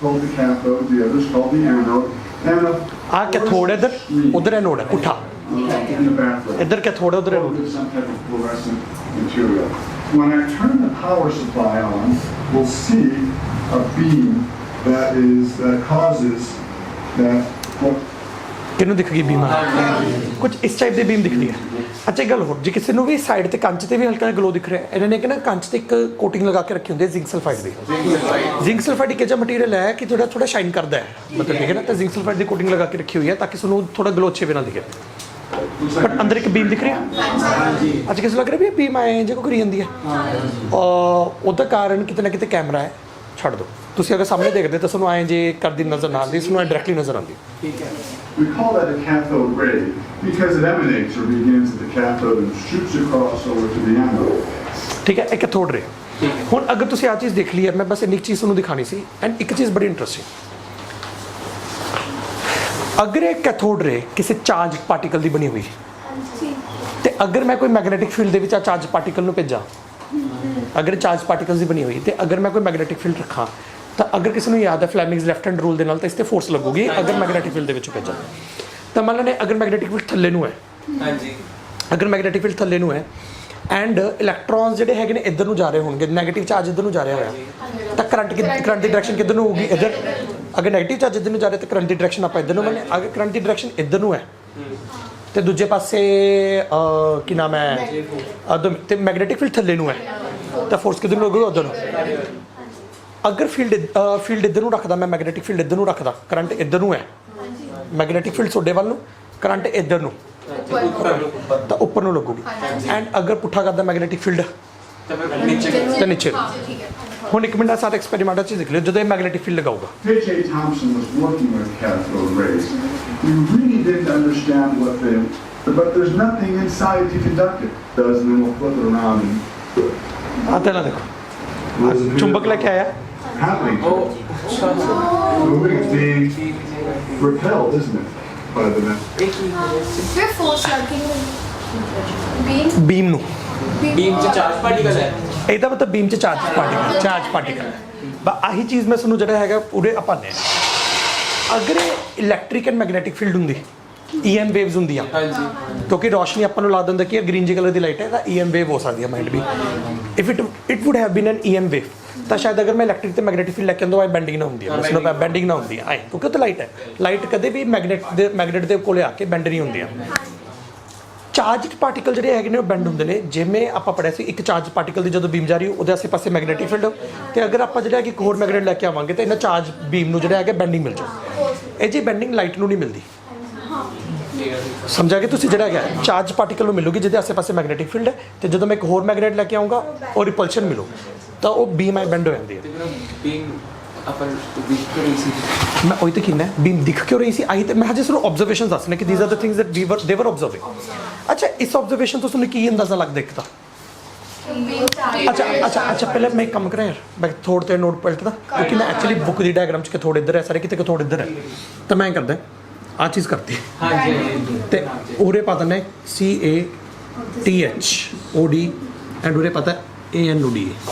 Called the cathode, the other's called the anode. And आ कैथोड है उधर एनोड है पुट्ठा in the bathroom. इधर कैथोड है उधर Filled anode with some type of fluorescent material. When I turn the power supply on, we'll see a beam that causes that. ਕਿਹਨੂੰ ਦਿਖ ਗਈ ਬੀਮ ਕੁਝ ਇਸ ਟਾਈਪ ਦੀ ਬੀਮ ਦਿਖਦੀ ਹੈ ਅੱਛਾ ਇੱਕ ਗੱਲ ਹੋਰ ਜੇ ਕਿਸੇ ਨੂੰ ਵੀ ਸਾਈਡ ਤੇ ਕੰਚ ਤੇ ਵੀ ਹਲਕਾ ਜਿਹਾ ਗਲੋ ਦਿਖ ਰਿਹਾ ਇਹਨਾਂ ਨੇ ਕਿ ਨਾ ਕੰਚ ਤੇ ਇੱਕ ਕੋਟਿੰਗ ਲਗਾ ਕੇ ਰੱਖੀ ਹੁੰਦੀ ਹੈ ਜ਼ਿੰਕ ਸਲਫਾਈਡ ਦੀ ਜ਼ਿੰਕ ਸਲਫਾਈਡ ਇੱਕ ਅਜਿਹਾ ਮਟੀਰੀਅਲ ਹੈ ਕਿ ਥੋੜਾ ਸ਼ਾਈਨ ਕਰਦਾ ਹੈ ਮਤਲਬ ਠੀਕ ਹੈ ਨਾ ਤਾਂ ਜ਼ਿੰਕ ਸਲਫਾਈਡ ਦੀ ਕੋਟਿੰਗ ਲਗਾ ਕੇ ਰੱਖੀ ਹੋਈ ਹੈ ਤਾਂ ਕਿ ਤੁਹਾਨੂੰ ਥੋੜਾ ਗਲੋ ਅੱਛੇ ਵੀ ਨਾਲ ਦਿਖੇ ਬਟ ਅੰਦਰ ਇੱਕ ਬੀਮ ਦਿਖ ਰਿਹਾ ਅੱਜ ਕਿਸ ਲੱਗ ਰਿਹਾ ਵੀ ਇਹ ਬੀਮ ਆਏ ਜੇ ਕੋਈ ਕਰੀ ਜਾਂਦੀ ਹੈ ਉਹਦਾ ਕਾਰਨ ਕਿਤੇ ਨਾ ਕਿਤੇ ਕੈਮਰਾ ਹੈ ਛੱਡ ਦਿਓ ਤੁਸੀਂ ਅਗਰ ਸਾਹਮਣੇ ਦੇਖਦੇ ਤਾਂ ਤੁਹਾਨੂੰ ਆਏ ਜੇ ਕਰਦੀ ਨਜ਼ਰ ਨਾ ਆਉਂਦੀ ਤੁਹਾਨੂੰ ਡਾਇਰੈਕਟਲੀ ਨਜ਼ਰ ਆਉਂਦੀ ਠੀਕ ਹੈ We call that a cathode ray because it emanates or begins at the cathode and shoots across over to the anode. ਠੀਕ ਹੈ ਇਹ ਕੈਥੋਡ ਰੇ ਹੁਣ ਅਗਰ ਤੁਸੀਂ ਆ ਚੀਜ਼ ਦੇਖ ਲਈ ਹੈ ਮੈਂ ਬਸ ਇੰਨੀ ਚੀਜ਼ ਤੁਹਾਨੂੰ ਦਿਖਾਣੀ ਸੀ ਐਂਡ ਇੱਕ ਚੀਜ਼ ਬੜੀ ਇੰਟਰਸਟਿੰਗ ਅਗਰ ਇਹ ਕੈਥੋਡ ਰੇ ਕਿਸੇ ਚਾਰਜ ਪਾਰਟੀਕਲ ਦੀ ਬਣੀ ਹੋਈ ਤੇ ਅਗਰ ਮੈਂ ਕੋਈ ਮੈਗਨੈਟਿਕ ਫੀਲਡ ਦੇ ਵਿੱਚ ਆ ਚਾਰਜ ਪਾਰਟੀਕਲ ਨੂੰ ਭੇਜਾਂ ਅਗਰ ਚਾਰਜ ਪਾਰਟੀਕਲਸ ਦੀ ਬਣੀ ਹੋਈ ਤੇ ਅਗਰ ਮੈਂ ਕੋਈ ਮੈਗਨੈਟਿਕ ਫੀਲਡ ਰੱਖਾਂ ਤਾਂ ਅਗਰ ਕਿਸੇ ਨੂੰ ਯਾਦ ਹੈ ਫਲੈਮਿੰਗਸ ਲੈਫਟ ਹੈਂਡ ਰੂਲ ਦੇ ਨਾਲ ਤਾਂ ਇਸ ਤੇ ਫੋਰਸ ਲੱਗੂਗੀ ਅਗਰ ਮੈਗਨੈਟਿਕ ਫੀਲਡ ਦੇ ਵਿੱਚ ਭੇਜਾਂ ਤਾਂ ਮੰਨ ਲੈਣੇ ਅਗਰ ਮੈਗਨੈਟਿਕ ਫੀਲਡ ਥੱਲੇ ਨੂੰ ਹੈ ਹਾਂਜੀ ਅਗਰ ਮੈਗਨੈਟਿਕ ਫੀਲਡ ਥੱਲੇ ਨੂੰ ਹੈ ਐਂਡ ਇਲੈਕਟ੍ਰੋਨਸ ਜਿਹੜੇ ਹੈਗੇ ਨੇ ਇੱਧਰ ਨੂੰ ਜਾ ਰਹੇ ਹੋਣਗੇ ਨੈਗੇਟਿਵ ਚਾਰਜ ਇੱਧਰ ਨੂੰ ਜਾ ਰਿਹਾ ਹੋਇਆ ਤਾਂ ਕਰੰਟ ਦੀ ਡਾਇਰੈਕਸ਼ਨ ਕਿੱਧਰ ਨੂੰ ਹੋਊਗੀ ਇੱਧਰ ਅਗਰ ਨੈਗੇਟਿਵ ਚਾਰਜ ਇੱਧਰ ਨੂੰ ਜਾ ਰਿਹਾ ਤਾਂ ਕਰੰਟ ਦੀ ਡਾਇਰੈਕਸ਼ਨ ਆਪਾਂ ਇੱਧਰ ਨੂੰ ਮੰਨੇ ਅਗਰ ਕਰੰਟ ਦੀ ਡਾਇਰੈਕਸ਼ਨ ਇੱਧਰ ਨੂੰ ਹੈ ਤੇ ਦੂਜੇ ਪਾਸੇ ਕੀ ਨਾਮ ਹੈ ਤੇ ਮੈਗਨੈਟਿਕ ਫੀਲਡ ਥੱਲੇ ਨੂੰ ਹੈ ਤਾਂ ਫੋਰਸ ਕਿੱਧਰ ਨੂੰ ਲੱਗੂਗਾ ਉੱਧਰ ਨੂੰ ਅਗਰ ਫੀਲਡ ਇੱਧਰ ਨੂੰ ਰੱਖਦਾ ਮੈਂ ਮੈਗਨੈਟਿਕ ਫੀਲਡ ਇੱਧਰ ਨੂੰ ਰੱਖਦਾ ਕਰੰਟ ਇੱਧਰ ਨੂੰ ਹੈ ਮੈਗਨੈਟਿਕ ਫੀਲਡ ਤੁਹਾਡੇ ਵੱਲ ਨੂੰ ਕਰੰਟ ਇੱਧਰ ਨੂੰ ਤਾਂ ਉੱਪਰ ਨੂੰ ਲੱਗੂਗੀ ਐਂਡ ਅਗਰ ਪੁੱਠਾ ਕਰਦਾ ਮੈਗਨੈਟਿਕ ਫੀਲਡ ਤਾਂ ਨੀਚੇ ਹੁਣ ਇੱਕ ਮਿੰਟ ਸਾਰਾ ਐਕਸਪੈਰੀਮੈਂਟ ਚ ਦੇਖ ਲਿਓ ਜਦੋਂ ਇਹ ਮੈਗਨੈਟਿਕ ਫੀਲਡ ਲਗਾਊਗਾ H. A. Thompson was working with cathode rays. We really didn't understand what they, but there's nothing inside to conduct it. Does and then we'll flip it around and ਆ ਤਾਂ ਨਾ ਦੇਖੋ ਚੁੰਬਕ ਲੈ ਕੇ ਆਇਆ happening. Moving is being repelled, isn't it, by the net? फिर force लगेगी ਬੀਮ ਨੂੰ बीम से चार्ज पार्टिकल है ਇਹਦਾ ਮਤਲਬ ਬੀਮ ਚ ਚਾਰਜ ਪਾਰਟੀਕਲ ਬਸ ਆਹੀ ਚੀਜ਼ ਮੈਂ ਤੁਹਾਨੂੰ ਜਿਹੜਾ ਹੈਗਾ ਪੂਰੇ ਆਪਾਂ ਨੇ ਅਗਰ ਇਲੈਕਟ੍ਰਿਕ ਐਂਡ ਮੈਗਨੈਟਿਕ ਫੀਲਡ ਹੁੰਦੀ EM ਵੇਵਸ ਹੁੰਦੀਆਂ ਕਿਉਂਕਿ ਰੋਸ਼ਨੀ ਆਪਾਂ ਨੂੰ ਲਾ ਦਿੰਦਾ ਕਿ ਇਹ ਗ੍ਰੀਨ ਜੀ ਕਲਰ ਦੀ ਲਾਈਟ ਹੈ ਤਾਂ EM ਵੇਵ ਹੋ ਸਕਦੀ ਹੈ ਮਾਈਟ ਵੀ if it would have been an EM wave ਤਾਂ ਸ਼ਾਇਦ ਅਗਰ ਮੈਂ ਇਲੈਕਟ੍ਰਿਕ ਤੇ ਮੈਗਨੈਟਿਕ ਫੀਲਡ ਲੈ ਕੇ ਆਉਂਦਾ ਆਏ ਬੈਂਡਿੰਗ ਨਾ ਹੁੰਦੀ ਹੈ ਉਸ ਨੂੰ ਬੈਂਡਿੰਗ ਨਾ ਹੁੰਦੀ ਹੈ ਆਏ ਕਿਉਂਕਿ ਉਹ ਤਾਂ ਲਾਈਟ ਹੈ ਲਾਈਟ ਕਦੇ ਵੀ ਮੈਗਨੈਟ ਦੇ ਕੋਲੇ ਆ ਕੇ ਬੈਂਡ ਨਹੀਂ ਹੁੰਦੀਆਂ ਚਾਰਜਡ ਪਾਰਟੀਕਲ ਜਿਹੜੇ ਹੈਗੇ ਨੇ ਉਹ ਬੈਂਡ ਹੁੰਦੇ ਨੇ ਜਿਵੇਂ ਆਪਾਂ ਪੜਿਆ ਸੀ ਇੱਕ ਚਾਰਜ ਪਾਰਟੀਕਲ ਦੀ ਜਦੋਂ ਬੀਮ ਜਾ ਰਹੀ ਉਹਦੇ ਆਸੇ-ਪਾਸੇ ਮੈਗਨੈਟਿਕ ਫੀਲਡ ਤੇ ਅਗਰ ਆਪਾਂ ਜਿਹੜਾ ਕਿ ਇੱਕ ਹੋਰ ਮੈਗਨੈਟ ਲੈ ਕੇ ਆਵਾਂਗੇ ਤਾਂ ਇਹਨਾਂ ਚਾਰਜ ਬੀਮ ਨੂੰ ਜਿਹੜਾ ਹੈਗਾ ਬੈਂਡਿੰਗ ਮਿਲ ਜਾਊ ਇਹ ਜੀ ਬੈਂਡਿੰਗ ਲਾਈਟ ਨੂੰ ਨਹੀਂ ਮਿਲਦੀ ਸਮਝਾ ਕੇ ਤੁਸੀਂ ਜਿਹੜਾ ਹੈਗਾ ਚਾਰਜ ਪਾਰਟੀਕਲ ਨੂੰ ਮਿਲੂਗੀ ਜਿਹਦੇ ਆਸੇ-ਪਾਸੇ ਮੈਗਨੈਟਿਕ ਫੀਲਡ ਹੈ ਤੇ ਜਦੋਂ ਮੈਂ ਇੱਕ ਹੋਰ ਮੈਗਨੈਟ ਲੈ ਕੇ ਆਉਂਗਾ ਉਹ ਰਿਪਲਸ਼ਨ ਮਿਲੂ ਤਾਂ ਉਹ ਬੀਮ ਆਈ ਬੈਂਡ ਹੋ ਜਾਂਦੀ ਹੈ बीम अपन दिख कर रही थी ਮੈਂ ਉਹੀ ਤਾਂ ਕਹਿੰਦਾ ਬੀਮ ਦਿਖ ਕਿਉਂ ਰਹੀ ਸੀ ਆਹੀ ਤੇ ਮੈਂ ਹਜੇ ਸਿਰਫ ਆਬਜ਼ਰਵੇਸ਼ਨਸ ਦੱਸਣੇ ਕਿ these are the things that ਦੇ ਵਰ ਆਬਜ਼ਰਵਿੰਗ ਅੱਛਾ ਇਸ ਆਬਜ਼ਰਵੇਸ਼ਨ ਤੋਂ ਤੁਹਾਨੂੰ ਕੀ ਅੰਦਾਜ਼ਾ ਲੱਗਦਾ ਇੱਕ ਤਾਂ ਅੱਛਾ ਪਹਿਲੇ ਮੈਂ ਇੱਕ ਕੰਮ ਕਰਾਂ ਯਾਰ ਮੈਂ ਥੋੜ ਤੇ ਨੋਟ ਪਲਟਦਾ ਕਿਉਂਕਿ ਮੈਂ ਐਕਚੁਅਲੀ ਬੁੱਕ ਦੀ ਡਾਇਗਰਾਮ 'ਚ ਕਿ ਥੋੜ ਇੱਧਰ ਹੈ ਸਾਰੇ ਕਿਤੇ ਕਿ ਥੋੜ ਇੱਧਰ ਹੈ ਤਾਂ ਮੈਂ ਕਰਦਾ ਆ ਚੀਜ਼ ਕਰਤੀ हाँ जी ਤੇ ਉਰੇ ਪਤਾ ਮੈਂ CATHOD ਐਂਡ ਉਰੇ ਪਤਾ ANOD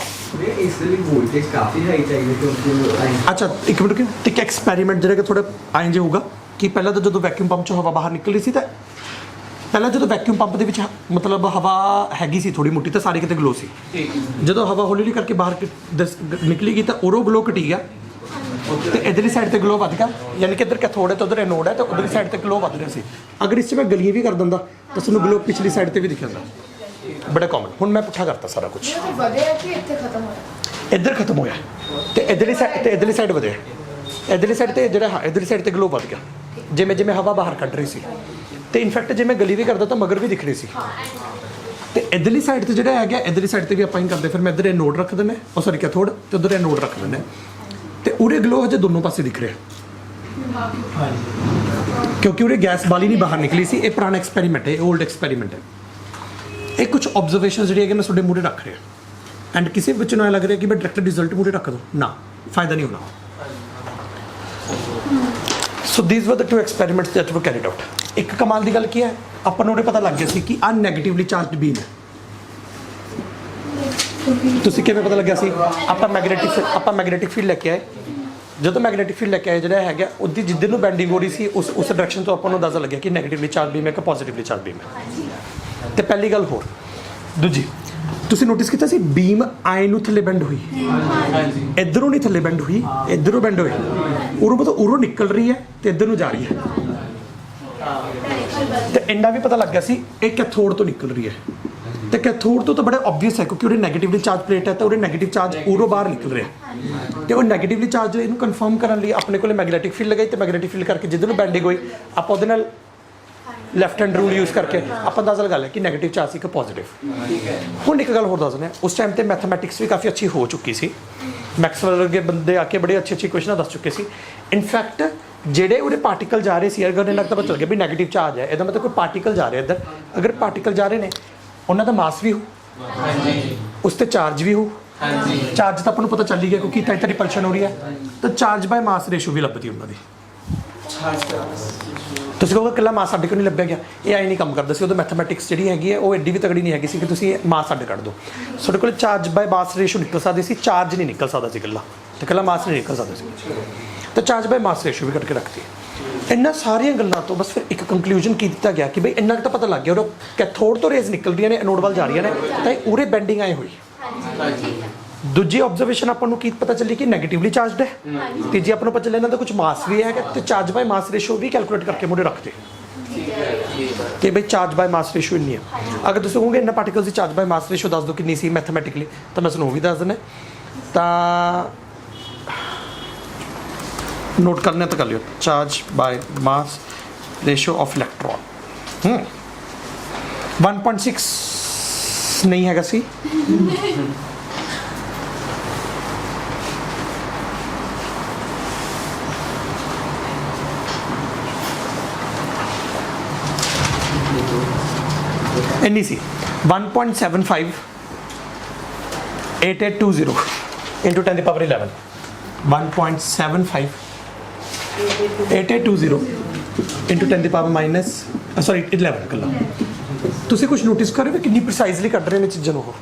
इसलिए वोल्टेज काफी हाई चाहिए तो ਅੱਛਾ ਇੱਕ ਮਿੰਟ ਕਿ ਐਕਸਪੈਰੀਮੈਂਟ ਜਿਹੜਾ ਕਿ ਥੋੜਾ ਆਏ ਜੇ ਹੋਊਗਾ ਕਿ ਪਹਿਲਾਂ ਤਾਂ ਜਦੋਂ ਵੈਕਿਊਮ ਪੰਪ 'ਚੋਂ ਹਵਾ ਬਾਹਰ ਨਿਕਲ ਰਹੀ ਸੀ ਤਾਂ ਪਹਿਲਾਂ ਜਦੋਂ ਵੈਕਿਊਮ ਪੰਪ ਦੇ ਵਿੱਚ ਮਤਲਬ ਹਵਾ ਹੈਗੀ ਸੀ ਥੋੜੀ ਮੋਟੀ ਤਾਂ ਸਾਰੇ ਕਿਤੇ ਗਲੋ ਸੀ। ਜਦੋਂ ਹਵਾ ਹੌਲੀ ਹੌਲੀ ਕਰਕੇ ਬਾਹਰ ਨਿਕਲੀ ਗਈ ਤਾਂ ਉਰੋਂ ਗਲੋ ਘਟੀ ਗਿਆ ਤੇ ਇਧਰਲੀ ਸਾਈਡ ਤੇ ਗਲੋ ਵੱਧ ਗਿਆ, ਯਾਨੀ ਕਿ ਇੱਧਰ ਕੈਥੋਡ ਹੈ ਤੇ ਉਧਰ ਐਨੋਡ ਹੈ ਤੇ ਉਧਰਲੀ ਸਾਈਡ ਤੇ ਗਲੋ ਵੱਧ ਰਿਹਾ ਸੀ। ਅਗਰ ਇਸ 'ਚ ਮੈਂ ਗਲੀਆਂ ਵੀ ਕਰ ਦਿੰਦਾ ਤਾਂ ਤੁਹਾਨੂੰ ਗਲੋ ਪਿਛਲੀ ਸਾਈਡ ਤੇ ਵੀ ਦਿਖ ਜਾਂਦਾ, ਬੜਾ ਕਾਮਨ। ਹੁਣ ਮੈਂ ਪੁੱਠਾ ਕਰਤਾ ਸਾਰਾ ਕੁਝ, ਵਧਿਆ ਕਿ ਇੱਥੇ ਖਤਮ ਹੋਇਆ? ਇੱਧਰ ਖਤਮ ਹੋਇਆ ਤੇ ਇਧਰਲੀ ਸਾਈਡ ਵਧਿਆ। ਇਧਰਲੀ ਸਾਈਡ ਤੇ ਜਿਹੜਾ ਇਧਰਲੀ ਸਾਈਡ ਤੇ ਗਲੋ ਵੱਧ ਗਿਆ ਜਿਵੇਂ ਜਿਵੇਂ ਹਵਾ ਬਾਹਰ ਕੱਢ ਰਹੀ ਸੀ। ਤੇ ਇਨਫੈਕਟ ਜੇ ਮੈਂ ਗਲੀ ਵੀ ਕਰਦਾ ਤਾਂ ਮਗਰ ਵੀ ਦਿਖ ਰਹੀ ਸੀ। ਤੇ ਇਧਰਲੀ ਸਾਈਡ ਤੇ ਜਿਹੜਾ ਹੈਗਾ ਇਧਰਲੀ ਸਾਈਡ ਤੇ ਵੀ ਆਪਾਂ ਹੀ ਕਰਦੇ, ਫਿਰ ਮੈਂ ਇੱਧਰ ਇਹ ਨੋਡ ਰੱਖ ਦਿੰਦਾ, ਉਹ ਸੌਰੀ ਕੈਥੋਡ ਤੇ ਉਧਰ ਇਹ ਨੋਡ ਰੱਖ ਦਿੰਦਾ ਤੇ ਉਰੇ ਗਲੋ ਹਜੇ ਦੋਨੋਂ ਪਾਸੇ ਦਿਖ ਰਿਹਾ ਕਿਉਂਕਿ ਉਰੇ ਗੈਸ ਬਾਲੀ ਨਹੀਂ ਬਾਹਰ ਨਿਕਲੀ ਸੀ। ਇਹ ਪੁਰਾਣਾ ਐਕਸਪੈਰੀਮੈਂਟ ਹੈ, ਓਲਡ ਐਕਸਪੈਰੀਮੈਂਟ ਹੈ। ਇਹ ਕੁਝ ਆਬਜ਼ਰਵੇਸ਼ਨਸ ਜਿਹੜੀਆਂ ਕਿ ਮੈਂ ਤੁਹਾਡੇ ਮੂਹਰੇ ਰੱਖ ਰਿਹਾ ਐਂਡ ਕਿਸੇ ਵਿੱਚ ਨੂੰ ਲੱਗ ਰਿਹਾ ਕਿ ਮੈਂ ਡਾਇਰੈਕਟ ਰਿਜ਼ਲਟ ਮੂਹਰੇ ਰੱਖ ਦੋ, ਨਾ ਫਾਇਦਾ ਨਹੀਂ ਹੋਣਾ। ਸੋ ਥੀਸ ਵਰ ਦ ਟੂ ਐਕਸਪੈਰੀਮੈਂਟਸ ਦੈਟ ਵਰ ਕੈਰੀਡ ਆਊਟ। ਇੱਕ ਕਮਾਲ ਦੀ ਗੱਲ ਕੀ ਹੈ, ਆਪਾਂ ਨੂੰ ਉਹਦੇ ਪਤਾ ਲੱਗ ਗਿਆ ਸੀ ਕਿ ਆ ਨੈਗੇਟਿਵਲੀ ਚਾਰਜਡ ਬੀਮ ਹੈ। ਤੁਸੀਂ ਕਿਵੇਂ ਪਤਾ ਲੱਗਿਆ ਸੀ? ਆਪਾਂ ਮੈਗਨੈਟਿਕ ਫੀਲਡ ਲੈ ਕੇ ਆਏ। ਜਦੋਂ ਮੈਗਨੈਟਿਕ ਫੀਲਡ ਲੈ ਕੇ ਆਏ ਜਿਹੜਾ ਹੈਗਾ ਉਹਦੀ ਜਿੱਧਰ ਨੂੰ ਬੈਂਡਿੰਗ ਹੋ ਰਹੀ ਸੀ ਉਸ ਡਾਇਰੈਕਸ਼ਨ ਤੋਂ ਆਪਾਂ ਨੂੰ ਅੰਦਾਜ਼ਾ ਲੱਗਿਆ ਕਿ ਨੈਗੇਟਿਵਲੀ ਚਾਰਜ ਬੀਮ ਹੈ ਕਿ ਪੋਜ਼ਿਟਿਵਲੀ ਚਾਰਜ ਬੀਮ ਹੈ। ਤੇ ਪਹਿਲੀ ਗੱਲ ਹੋਰ, ਦੂਜੀ ਤੁਸੀਂ ਨੋਟਿਸ ਕੀਤਾ ਸੀ ਬੀਮ ਆਏ ਨੂੰ ਥੱਲੇ ਬੈਂਡ ਹੋਈ, ਇੱਧਰੋਂ ਨਹੀਂ ਥੱਲੇ ਬੈਂਡ ਹੋਈ, ਇੱਧਰੋਂ ਬੈਂਡ ਹੋਈ। ਉਰੋਂ ਮਤਲਬ ਉਰੋਂ ਨਿਕਲ ਰਹੀ ਹੈ ਤੇ ਇੱਧਰ ਨੂੰ ਜਾ ਰਹੀ ਹੈ। ਤੇ ਇੰਨਾ ਵੀ ਪਤਾ ਲੱਗ ਗਿਆ ਸੀ ਇਹ ਕੈਥੋਡ ਤੋਂ ਨਿਕਲ ਰਹੀ ਹੈ ਤੇ ਕੈਥੋਡ ਤੋਂ ਤਾਂ ਬੜਾ ਆਬਵੀਅਸ ਹੈ ਕਿਉਂਕਿ ਉਹਦੇ ਨੈਗੇਟਿਵਲੀ ਚਾਰਜ ਪਲੇਟ ਹੈ ਤਾਂ ਉਹਦੇ ਨੈਗੇਟਿਵ ਚਾਰਜ ਉਰੋਂ ਬਾਹਰ ਨਿਕਲ ਰਿਹਾ। ਤੇ ਉਹ ਨੈਗੇਟਿਵਲੀ ਚਾਰਜ ਇਹਨੂੰ ਕਨਫਰਮ ਕਰਨ ਲਈ ਆਪਣੇ ਕੋਲੇ ਮੈਗਨੈਟਿਕ ਫੀਲਡ ਲਗਾਈ ਤੇ ਮੈਗਨੈਟਿਕ ਫੀਲਡ ਕਰਕੇ ਜਿੱਧਰ ਨੂੰ ਬੈਂਡਿੰਗ ਹੋਈ ਆਪਾਂ ਉਹਦੇ ਨਾਲ ਲੈਫਟ ਹੈਂਡ ਰੂਲ ਯੂਜ਼ ਕਰਕੇ ਆਪਾਂ ਅੰਦਾਜ਼ਾ ਲਗਾ ਲਿਆ ਕਿ ਨੈਗੇਟਿਵ ਚਾਰਜ ਸੀ ਕਿ ਪੋਜ਼ਿਟਿਵ। ਹੁਣ ਇੱਕ ਗੱਲ ਹੋਰ ਦੱਸ ਦਿੰਦੇ ਹਾਂ, ਉਸ ਟਾਈਮ ਤੇ ਮੈਥਮੈਟਿਕਸ ਵੀ ਕਾਫੀ ਅੱਛੀ ਹੋ ਚੁੱਕੀ ਸੀ। ਮੈਕਸਵੈਲ ਵਰਗੇ ਬੰਦੇ ਆ ਕੇ ਬੜੇ ਅੱਛੀ ਕੁਐਸਚਨਾਂ ਦੱਸ ਚੁੱਕੇ ਸੀ। ਇਨਫੈਕਟ ਜਿਹੜੇ ਉਹਦੇ ਪਾਰਟੀਕਲ ਜਾ ਰਹੇ ਸੀ, ਅਗਰ ਇਹਨਾਂ ਦਾ ਪਤਾ ਚੱਲ ਗਿਆ ਵੀ ਨੈਗੇਟਿਵ ਚਾਰਜ ਹੈ, ਇਹਦਾ ਮਤਲਬ ਕੋਈ ਪਾਰਟੀਕਲ ਜਾ ਰਿਹਾ ਇੱਧਰ। ਅਗਰ ਪਾਰਟੀਕਲ ਜਾ ਰਹੇ ਨੇ ਉਹਨਾਂ ਦਾ ਮਾਸ ਵੀ ਹੋ, ਉਸ ਤੇ ਚਾਰਜ ਵੀ ਹੋ। ਚਾਰਜ ਤਾਂ ਆਪਾਂ ਨੂੰ ਪਤਾ ਚੱਲ ਹੀ ਗਿਆ ਕਿਉਂਕਿ ਇੱਥੇ ਰਿਪਲਸ਼ਨ ਹੋ ਰਹੀ ਹੈ, ਤਾਂ ਚਾਰਜ ਬਾਏ ਮਾਸ ਰੇਸ਼ੋ ਵੀ ਲੱਭਦੀ ਉਹਨਾਂ ਦੀ। ਤੁਸੀਂ ਕਹੋਗੇ ਇਕੱਲਾ ਮਾਸ ਅੱਡ ਕਿਉਂ ਨਹੀਂ ਲੱਭਿਆ ਗਿਆ? ਇਹ ਆਈ ਨਹੀਂ ਕੰਮ ਕਰਦਾ ਸੀ। ਉਦੋਂ ਮੈਥਮੈਟਿਕਸ ਜਿਹੜੀ ਹੈਗੀ ਹੈ ਉਹ ਐਡੀ ਵੀ ਤਗੜੀ ਨਹੀਂ ਹੈਗੀ ਸੀ ਕਿ ਤੁਸੀਂ ਮਾਸ ਅੱਡ ਕੱਢ ਦਿਓ। ਤੁਹਾਡੇ ਕੋਲ ਚਾਰਜ ਬਾਏ ਮਾਸ ਰੇਸ਼ੋ ਨਿਕਲ ਸਕਦੀ ਸੀ, ਚਾਰਜ ਨਹੀਂ ਨਿਕਲ ਸਕਦਾ ਸੀ ਇਕੱਲਾ, ਤੇ ਇਕੱਲਾ ਮਾਸ ਨਹੀਂ ਨਿਕਲ ਸਕਦਾ ਸੀ। ਤਾਂ ਚਾਰਜ ਬਾਏ ਮਾਸ ਰੇਸ਼ੋ ਵੀ ਕੱਢ ਕੇ ਰੱਖਤੀ। ਇਹਨਾਂ ਸਾਰੀਆਂ ਗੱਲਾਂ ਤੋਂ ਬਸ ਫਿਰ ਇੱਕ ਕੰਕਲੂਜਨ ਕੀ ਦਿੱਤਾ ਗਿਆ ਕਿ ਬਈ ਇੰਨਾ ਕੁ ਤਾਂ ਪਤਾ ਲੱਗ ਗਿਆ ਉਹ ਕੈਥੋਡ ਤੋਂ ਰੇਜ਼ ਨਿਕਲ ਰਹੀਆਂ ਨੇ, ਐਨੋਡ ਵੱਲ ਜਾ ਰਹੀਆਂ ਨੇ, ਤਾਂ ਇਹ ਉਰੇ ਬੈਂਡਿੰਗ ਆਏ ਹੋਈ। ਦੂਜੀ ਆਬਜ਼ਰਵੇਸ਼ਨ ਆਪਾਂ ਨੂੰ ਕੀ ਪਤਾ ਚੱਲੀ ਕਿ ਨੈਗੇਟਿਵਲੀ ਚਾਰਜਡ ਹੈ। ਤੀਜੀ ਆਪਾਂ ਨੂੰ ਪਤਾ ਚੱਲਿਆ ਇਹਨਾਂ ਦਾ ਕੁਝ ਮਾਸ ਵੀ ਹੈਗਾ ਤੇ charge by mass ratio we calculate ਕਰਕੇ ਮੂਹਰੇ ਰੱਖਦੇ ਕਿ ਬਈ ਚਾਰਜ ਬਾਏ ਮਾਸ ਰੇਸ਼ੋ ਇੰਨੀ ਹੈ। ਅਗਰ ਤੁਸੀਂ ਕਹੋਗੇ ਇਹਨਾਂ particles the charge by mass ratio ਦੱਸ ਦਿਓ ਕਿੰਨੀ ਸੀ ਮੈਥਮੈਟਿਕਲੀ, ਤਾਂ ਮੈਂ ਤੁਹਾਨੂੰ ਉਹ ਵੀ ਦੱਸ ਦਿੰਦਾ। ਤਾਂ ਨੋਟ ਕਰਨਾ ਤਾਂ ਕਰ ਲਿਓ, charge by mass ratio of electron 1.6 ਨਹੀਂ ਹੈਗਾ ਸੀ। ਇੰਨੀ ਸੀ 1.75 8820 into 10 to the power 11 1.75 8820 into 10 to the power minus 11 ਕੱਲਾ। ਤੁਸੀਂ ਕੁਝ ਨੋਟਿਸ ਕਰਿਓ ਕਿ ਕਿੰਨੀ ਪ੍ਰੀਸਾਈਜ਼ਲੀ ਕੱਢ ਰਹੇ ਨੇ ਚੀਜ਼ਾਂ ਨੂੰ। ਉਹ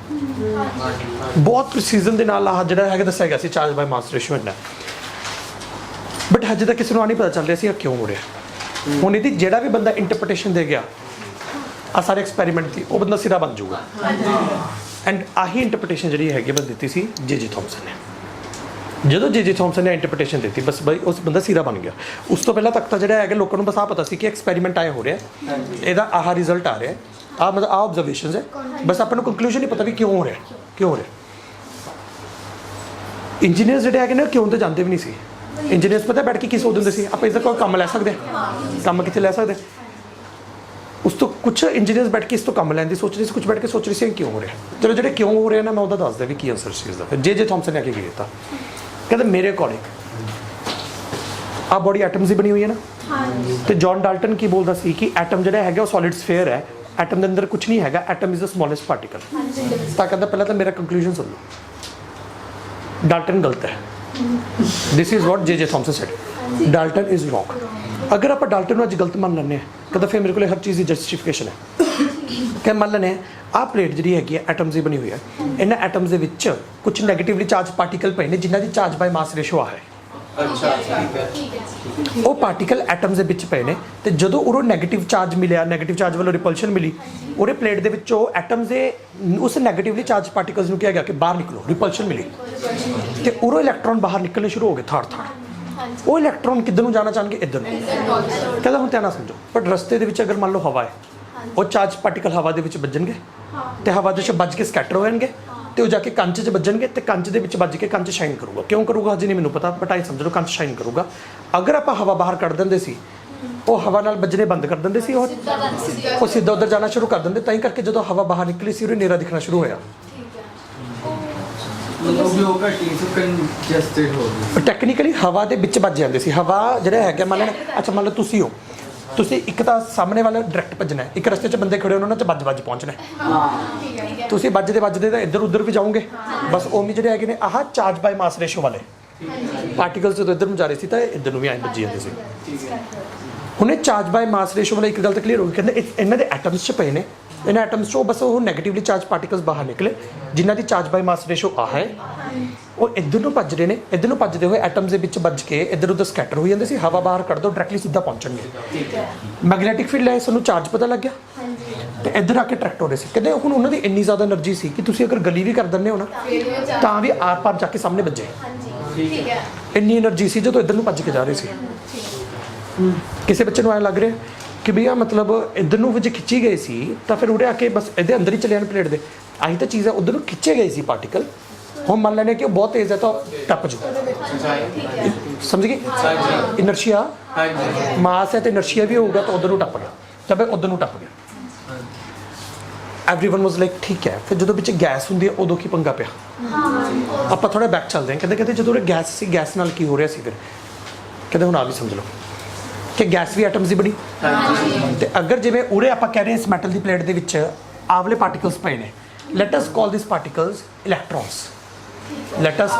ਬਹੁਤ ਪ੍ਰੀਸੀਜ਼ਨ ਦੇ ਨਾਲ ਆਹ ਜਿਹੜਾ ਹੈਗਾ ਦੱਸਿਆ ਗਿਆ ਸੀ ਚਾਰਜ ਬਾਏ ਮਾਸ ਰੇਸ਼ੋ ਇੰਨਾ, ਬਟ ਹਜੇ ਤੱਕ ਕਿਸੇ ਨੂੰ ਨਹੀਂ ਪਤਾ ਚੱਲ ਰਿਹਾ ਸੀ ਇਹ ਕਿਉਂ ਹੋ ਰਿਹਾ। ਹੁਣ ਇਹਦੀ ਜਿਹੜਾ ਵੀ ਬੰਦਾ ਇੰਟਰਪ੍ਰੀਟੇਸ਼ਨ ਦੇ ਗਿਆ ਆ ਸਾਰੇ ਐਕਸਪੈਰੀਮੈਂਟ ਦੀ, ਉਹ ਬੰਦਾ ਸਿਰਾ ਬਣ ਜਾਊਗਾ। ਐਂਡ ਆਹੀ ਇੰਟਰਪ੍ਰੀਟੇਸ਼ਨ ਜਿਹੜੀ ਹੈਗੀ ਬਸ ਦਿੱਤੀ ਸੀ ਜੇ ਥੋਮਸਨ ਨੇ। ਜਦੋਂ ਜੇ ਥੋਮਸਨ ਨੇ ਇੰਟਰਪ੍ਰੀਟੇਸ਼ਨ ਦਿੱਤੀ ਬਸ ਬਈ ਉਸ ਬੰਦਾ ਸਿਰਾ ਬਣ ਗਿਆ। ਉਸ ਤੋਂ ਪਹਿਲਾਂ ਤੱਕ ਤਾਂ ਜਿਹੜਾ ਹੈਗਾ ਲੋਕਾਂ ਨੂੰ ਬਸ ਆਹ ਪਤਾ ਸੀ ਕਿ ਐਕਸਪੈਰੀਮੈਂਟ ਆਏ ਹੋ ਰਿਹਾ, ਇਹਦਾ ਆਹ ਰਿਜ਼ਲਟ ਆ ਰਿਹਾ, ਆਹ ਮਤਲਬ ਆਹ ਆਬਜ਼ਰਵੇਸ਼ਨਸ ਹੈ, ਬਸ ਆਪਾਂ ਨੂੰ ਕੰਕਲੂਜਨ ਨਹੀਂ ਪਤਾ ਵੀ ਕਿਉਂ ਹੋ ਰਿਹਾ। ਇੰਜੀਨੀਅਰਸ ਜਿਹੜੇ ਹੈਗੇ ਨੇ ਕਿਉਂ ਤਾਂ ਜਾਂਦੇ ਵੀ ਨਹੀਂ ਸੀ। ਇੰਜੀਨੀਅਰਸ ਪਤਾ ਬੈਠ ਕੇ ਕੀ ਸੋਚਦੇ ਹੁੰਦੇ ਸੀ, ਆਪਾਂ ਇਸ ਦਾ ਕੋਈ ਕੰਮ ਲੈ ਸਕਦੇ ਹਾਂ, ਕੰਮ ਕਿੱਥੇ ਲੈ ਸਕਦੇ। ਉਸ ਤੋਂ ਕੁਝ ਇੰਜੀਨੀਅਰਸ ਬੈਠ ਕੇ ਇਸ ਤੋਂ ਕੰਮ ਲੈਣ ਦੀ ਸੋਚ ਰਹੇ ਸੀ, ਕੁਝ ਬੈਠ ਕੇ ਸੋਚ ਰਹੇ ਸੀ ਕਿਉਂ ਹੋ ਰਿਹਾ। ਚਲੋ ਜਿਹੜੇ ਕਿਉਂ ਹੋ ਰਿਹਾ ਨਾ ਮੈਂ ਉਹਦਾ ਦੱਸਦਾ ਵੀ ਕੀ ਆਨਸਰ ਸੀ ਇਸਦਾ। ਫਿਰ ਜੇ ਥੋਮਸਨ ਨੇ ਆ ਕੇ ਕੀ ਕੀਤਾ, ਕਹਿੰਦੇ ਮੇਰੇ ਅਕੋਰਡਿੰਗ ਆਹ ਬੋਡੀ ਐਟਮਸ ਦੀ ਬਣੀ ਹੋਈ ਹੈ ਨਾ, ਤੇ ਜੌਨ ਡਾਲਟਨ ਕੀ ਬੋਲਦਾ ਸੀ ਕਿ ਐਟਮ ਜਿਹੜਾ ਹੈਗਾ ਉਹ ਸੋਲਿਡ ਸਫੇਅਰ ਹੈ, ਐਟਮ ਦੇ ਅੰਦਰ ਕੁਝ ਨਹੀਂ ਹੈਗਾ, atom is the smallest particle. ਤਾਂ ਕਹਿੰਦਾ ਪਹਿਲਾਂ ਤਾਂ ਮੇਰਾ ਕੰਕਲੂਜਨ ਸੁਣ ਲਓ, ਡਾਲਟਨ ਗਲਤ ਹੈ। ਦਿਸ ਇਜ਼ ਵਾਟ ਜੇ ਥੋਮਸਨ ਸੈਡ, ਡਾਲਟਨ ਇਜ਼ ਰੋਂਗ। ਅਗਰ ਆਪਾਂ ਡਾਲਟਨ ਨੂੰ ਅੱਜ ਗਲਤ ਮੰਨ ਲੈਂਦੇ ਹਾਂ ਕਹਿੰਦਾ ਫਿਰ ਮੇਰੇ ਕੋਲ ਹਰ ਚੀਜ਼ ਦੀ ਜਸਟੀਫਿਕੇਸ਼ਨ ਹੈ। ਕਿ ਮੰਨ ਲੈਂਦੇ ਆਹ ਪਲੇਟ ਜਿਹੜੀ ਹੈਗੀ ਹੈ ਐਟਮਸ ਦੀ ਬਣੀ ਹੋਈ ਹੈ, ਇਹਨਾਂ ਐਟਮਸ ਦੇ ਵਿੱਚ ਕੁਝ ਨੈਗੇਟਿਵਲੀ ਚਾਰਜ ਪਾਰਟੀਕਲ ਪਏ ਨੇ ਜਿਨ੍ਹਾਂ ਦੀ ਚਾਰਜ ਬਾਈ ਮਾਸ ਰੇਸ਼ੋ ਆ ਹੈ। ਅੱਛਾ ਠੀਕ ਹੈ ਉਹ ਪਾਰਟੀਕਲ ਐਟਮਸ ਦੇ ਵਿੱਚ ਪਏ ਨੇ ਤੇ ਜਦੋਂ ਉਹਨੂੰ ਨੈਗੇਟਿਵ ਚਾਰਜ ਮਿਲਿਆ ਨੈਗੇਟਿਵ ਚਾਰਜ ਵੱਲੋਂ ਰਿਪਲਸ਼ਨ ਮਿਲੀ ਉਹਦੇ ਪਲੇਟ ਦੇ ਵਿੱਚੋਂ ਐਟਮਸ ਦੇ ਉਸ ਨੈਗੇਟਿਵਲੀ ਚਾਰਜ ਪਾਰਟੀਕਲਸ ਨੂੰ ਕਿਹਾ ਗਿਆ ਕਿ ਬਾਹਰ ਨਿਕਲੋ ਰਿਪਲਸ਼ਨ ਮਿਲੀ ਤੇ ਉਹ ਇਲੈਕਟ੍ਰੋਨ ਬਾਹਰ ਨਿਕਲਣੇ ਸ਼ੁਰੂ ਹੋ ਗਏ ਥਾੜ ਉਹ ਇਲੈਕਟ੍ਰੋਨ ਕਿੱਧਰ ਨੂੰ ਜਾਣਾ ਚਾਹਣਗੇ ਇੱਧਰ ਨੂੰ ਕਹਿੰਦਾ ਹੁਣ ਧਿਆਨ ਨਾਲ ਸਮਝੋ ਪਰ ਰਸਤੇ ਦੇ ਵਿੱਚ ਅਗਰ ਮੰਨ ਲਓ ਹਵਾ ਹੈ ਉਹ ਚਾਰਜ ਪਾਰਟੀਕਲ ਹਵਾ ਦੇ ਵਿੱਚ ਵੱਜਣਗੇ ਤੇ ਹਵਾ ਦੇ ਵਿੱਚ ਵੱਜ ਕੇ ਸਕੈਟਰ ਹੋ ਜਾਣਗੇ ਤੇ ਉਹ ਜਾ ਕੇ ਕੰਚ 'ਚ ਵੱਜਣਗੇ ਤੇ ਕੰਚ ਦੇ ਵਿੱਚ ਵੱਜ ਕੇ ਕੰਚ ਸ਼ਾਈਨ ਕਰੂਗਾ ਕਿਉਂ ਕਰੂਗਾ ਹਜੇ ਨਹੀਂ ਮੈਨੂੰ ਪਤਾ ਬਟ ਆਈ ਸਮਝ ਲਓ ਕੰਚ ਸ਼ਾਈਨ ਕਰੂਗਾ ਅਗਰ ਆਪਾਂ ਹਵਾ ਬਾਹਰ ਕੱਢ ਦਿੰਦੇ ਸੀ ਉਹ ਹਵਾ ਨਾਲ ਵੱਜਣੇ ਬੰਦ ਕਰ ਦਿੰਦੇ ਸੀ ਉਹ ਸਿੱਧਾ ਉੱਧਰ ਜਾਣਾ ਸ਼ੁਰੂ ਕਰ ਦਿੰਦੇ ਤਾਂ ਹੀ ਕਰਕੇ ਜਦੋਂ ਹਵਾ ਬਾਹਰ ਨਿਕਲੀ ਸੀ ਉਹਨੂੰ ਹਨੇਰਾ ਦਿਖਣਾ ਸ਼ੁਰੂ ਹੋਇਆ ਮਤਲਬ ਵੀ ਉਹ ਘਟੀ ਸੋ ਕੰਜਸਟਡ ਹੋ ਗਈ ਟੈਕਨੀਕਲੀ ਹਵਾ ਦੇ ਵਿੱਚ ਵੱਜ ਜਾਂਦੇ ਸੀ ਹਵਾ ਜਿਹੜਾ ਹੈਗਾ ਮੰਨ ਲੈਣਾ ਅੱਛਾ ਮੰਨ ਲਓ ਤੁਸੀਂ ਹੋ ਤੁਸੀਂ ਇੱਕ ਤਾਂ ਸਾਹਮਣੇ ਵਾਲਾ ਡਾਇਰੈਕਟ ਭੱਜਣਾ ਹੈ ਇੱਕ ਰਸਤੇ 'ਚ ਬੰਦੇ ਖੜੇ ਉਹਨਾਂ 'ਚ ਵੱਜ ਪਹੁੰਚਣਾ ਹੈ ਤੁਸੀਂ ਵੱਜਦੇ ਤਾਂ ਇੱਧਰ ਉੱਧਰ ਵੀ ਜਾਓਗੇ ਬਸ ਉਵੇਂ ਜਿਹੜੇ ਹੈਗੇ ਨੇ ਆਹ ਚਾਰਜ ਬਾਈ ਮਾਸ ਰੇਸ਼ੋ ਵਾਲੇ ਪਾਰਟੀਕਲਸ ਜਦੋਂ ਇੱਧਰ ਨੂੰ ਜਾ ਰਹੇ ਸੀ ਤਾਂ ਇੱਧਰ ਨੂੰ ਵੀ ਐਂ ਵੱਜੀ ਜਾਂਦੇ ਸੀ ਹੁਣ ਇਹ ਚਾਰਜ ਬਾਈ ਮਾਸ ਰੇਸ਼ੋ ਵਾਲਾ ਇੱਕ ਗੱਲ ਤਾਂ ਕਲੀਅਰ ਹੋ ਗਈ ਕਹਿੰਦੇ ਇਹਨਾਂ ਦੇ ਐਟਮਸ 'ਚ ਪਏ ਨੇ ਇਹਨਾਂ ਐਟਮਸ 'ਚੋਂ ਬਸ ਉਹ ਨੈਗੇਟਿਵਲੀ ਚਾਰਜ ਪਾਰਟੀਕਲਸ ਬਾਹਰ ਨਿਕਲੇ ਜਿਨ੍ਹਾਂ ਦੀ ਚਾਰਜ ਬਾਈ ਮਾਸ ਰੇਸ਼ੋ ਆ ਹੈ ਉਹ ਇੱਧਰ ਨੂੰ ਭੱਜ ਰਹੇ ਨੇ ਇੱਧਰ ਨੂੰ ਭੱਜਦੇ ਹੋਏ ਐਟਮਸ ਦੇ ਵਿੱਚ ਵੱਜ ਕੇ ਇੱਧਰ ਉੱਧਰ ਸਕੈਟਰ ਹੋ ਜਾਂਦੇ ਸੀ ਹਵਾ ਬਾਹਰ ਕੱਢ ਦੋ ਡਾਇਰੈਕਟਲੀ ਸਿੱਧਾ ਪਹੁੰਚਣਗੇ ਮੈਗਨੈਟਿਕ ਫੀਲਡ ਹੈ ਸਾਨੂੰ ਚਾਰਜ ਪਤਾ ਲੱਗ ਗਿਆ ਤੇ ਇੱਧਰ ਆ ਕੇ ਟਰੈਕਟ ਹੋ ਰਹੇ ਸੀ ਕਹਿੰਦੇ ਹੁਣ ਉਹਨਾਂ ਦੀ ਇੰਨੀ ਜ਼ਿਆਦਾ એનર્ਜੀ ਸੀ ਕਿ ਤੁਸੀਂ ਅਗਰ ਗਲੀ ਵੀ ਕਰ ਦਿੰਦੇ ਹੋ ਨਾ ਤਾਂ ਵੀ ਆਰ ਪਾਰ ਜਾ ਕੇ ਸਾਹਮਣੇ ਵੱਜੇ ਇੰਨੀ એનર્ਜੀ ਸੀ ਜਦੋਂ ਇੱਧਰ ਨੂੰ ਭੱਜ ਕੇ ਜਾ ਰਹੇ ਸੀ ਕਿਸੇ ਬੱਚੇ ਨੂੰ ਐਂ ਲੱਗ ਰਿਹਾ ਕਿ ਭਈਆ ਮਤਲਬ ਇੱਧਰ ਨੂੰ ਜੇ ਖਿੱਚੀ ਗਏ ਸੀ ਤਾਂ ਫਿਰ ਉਰੇ ਆ ਕੇ ਬਸ ਇਹਦੇ ਅੰਦਰ ਹੀ ਚਲੇ ਜਾਣ ਪਲੇਟ ਦੇ ਆਹੀ ਤਾਂ ਚੀਜ਼ ਹੈ ਉੱਧਰ ਨੂੰ ਖਿੱਚੇ ਗਏ ਸੀ ਪਾਰਟੀਕਲ ਹੁਣ ਮੰਨ ਲੈਣੇ ਕਿ ਉਹ ਬਹੁਤ ਤੇਜ਼ ਹੈ ਤਾਂ ਟੱਪ ਜੂ ਸਮਝ ਗਏ ਇਨਰਸ਼ੀਆ ਮਾਸ ਹੈ ਤੇ ਇਨਰਸ਼ੀਆ ਵੀ ਹੋਊਗਾ ਤਾਂ ਉਧਰ ਨੂੰ ਟੱਪ ਗਿਆ ਤਾਂ ਫਿਰ ਉਧਰ ਨੂੰ ਟੱਪ ਗਿਆ ਐਵਰੀਵਨ ਵਾਸ ਲਾਈਕ ਠੀਕ ਹੈ ਫਿਰ ਜਦੋਂ ਵਿੱਚ ਗੈਸ ਹੁੰਦੀ ਹੈ ਉਦੋਂ ਕੀ ਪੰਗਾ ਪਿਆ ਆਪਾਂ ਥੋੜਾ ਬੈਕ ਚੱਲਦੇ ਹਾਂ ਕਹਿੰਦੇ ਜਦੋਂ ਉਹ ਗੈਸ ਸੀ ਗੈਸ ਨਾਲ ਕੀ ਹੋ ਰਿਹਾ ਸੀ ਫਿਰ ਕਹਿੰਦੇ ਹੁਣ ਆ ਵੀ ਸਮਝ ਲਓ ਕਿ ਗੈਸ ਵੀ ਐਟਮਸ ਦੀ ਬਣੀ ਤੇ ਅਗਰ ਜਿਵੇਂ ਉਰੇ ਆਪਾਂ ਕਹਿ ਰਹੇ ਇਸ ਮੈਟਲ ਦੀ ਪਲੇਟ ਦੇ ਵਿੱਚ ਆਵਲੇ ਪਾਰਟੀਕਲਸ ਪਏ ਨੇ ਲੈਟ ਅਸ ਕਾਲ ਦਿਸ ਪਾਰਟੀਕਲਸ ਇਲੈਕਟ੍ਰੋਨਸ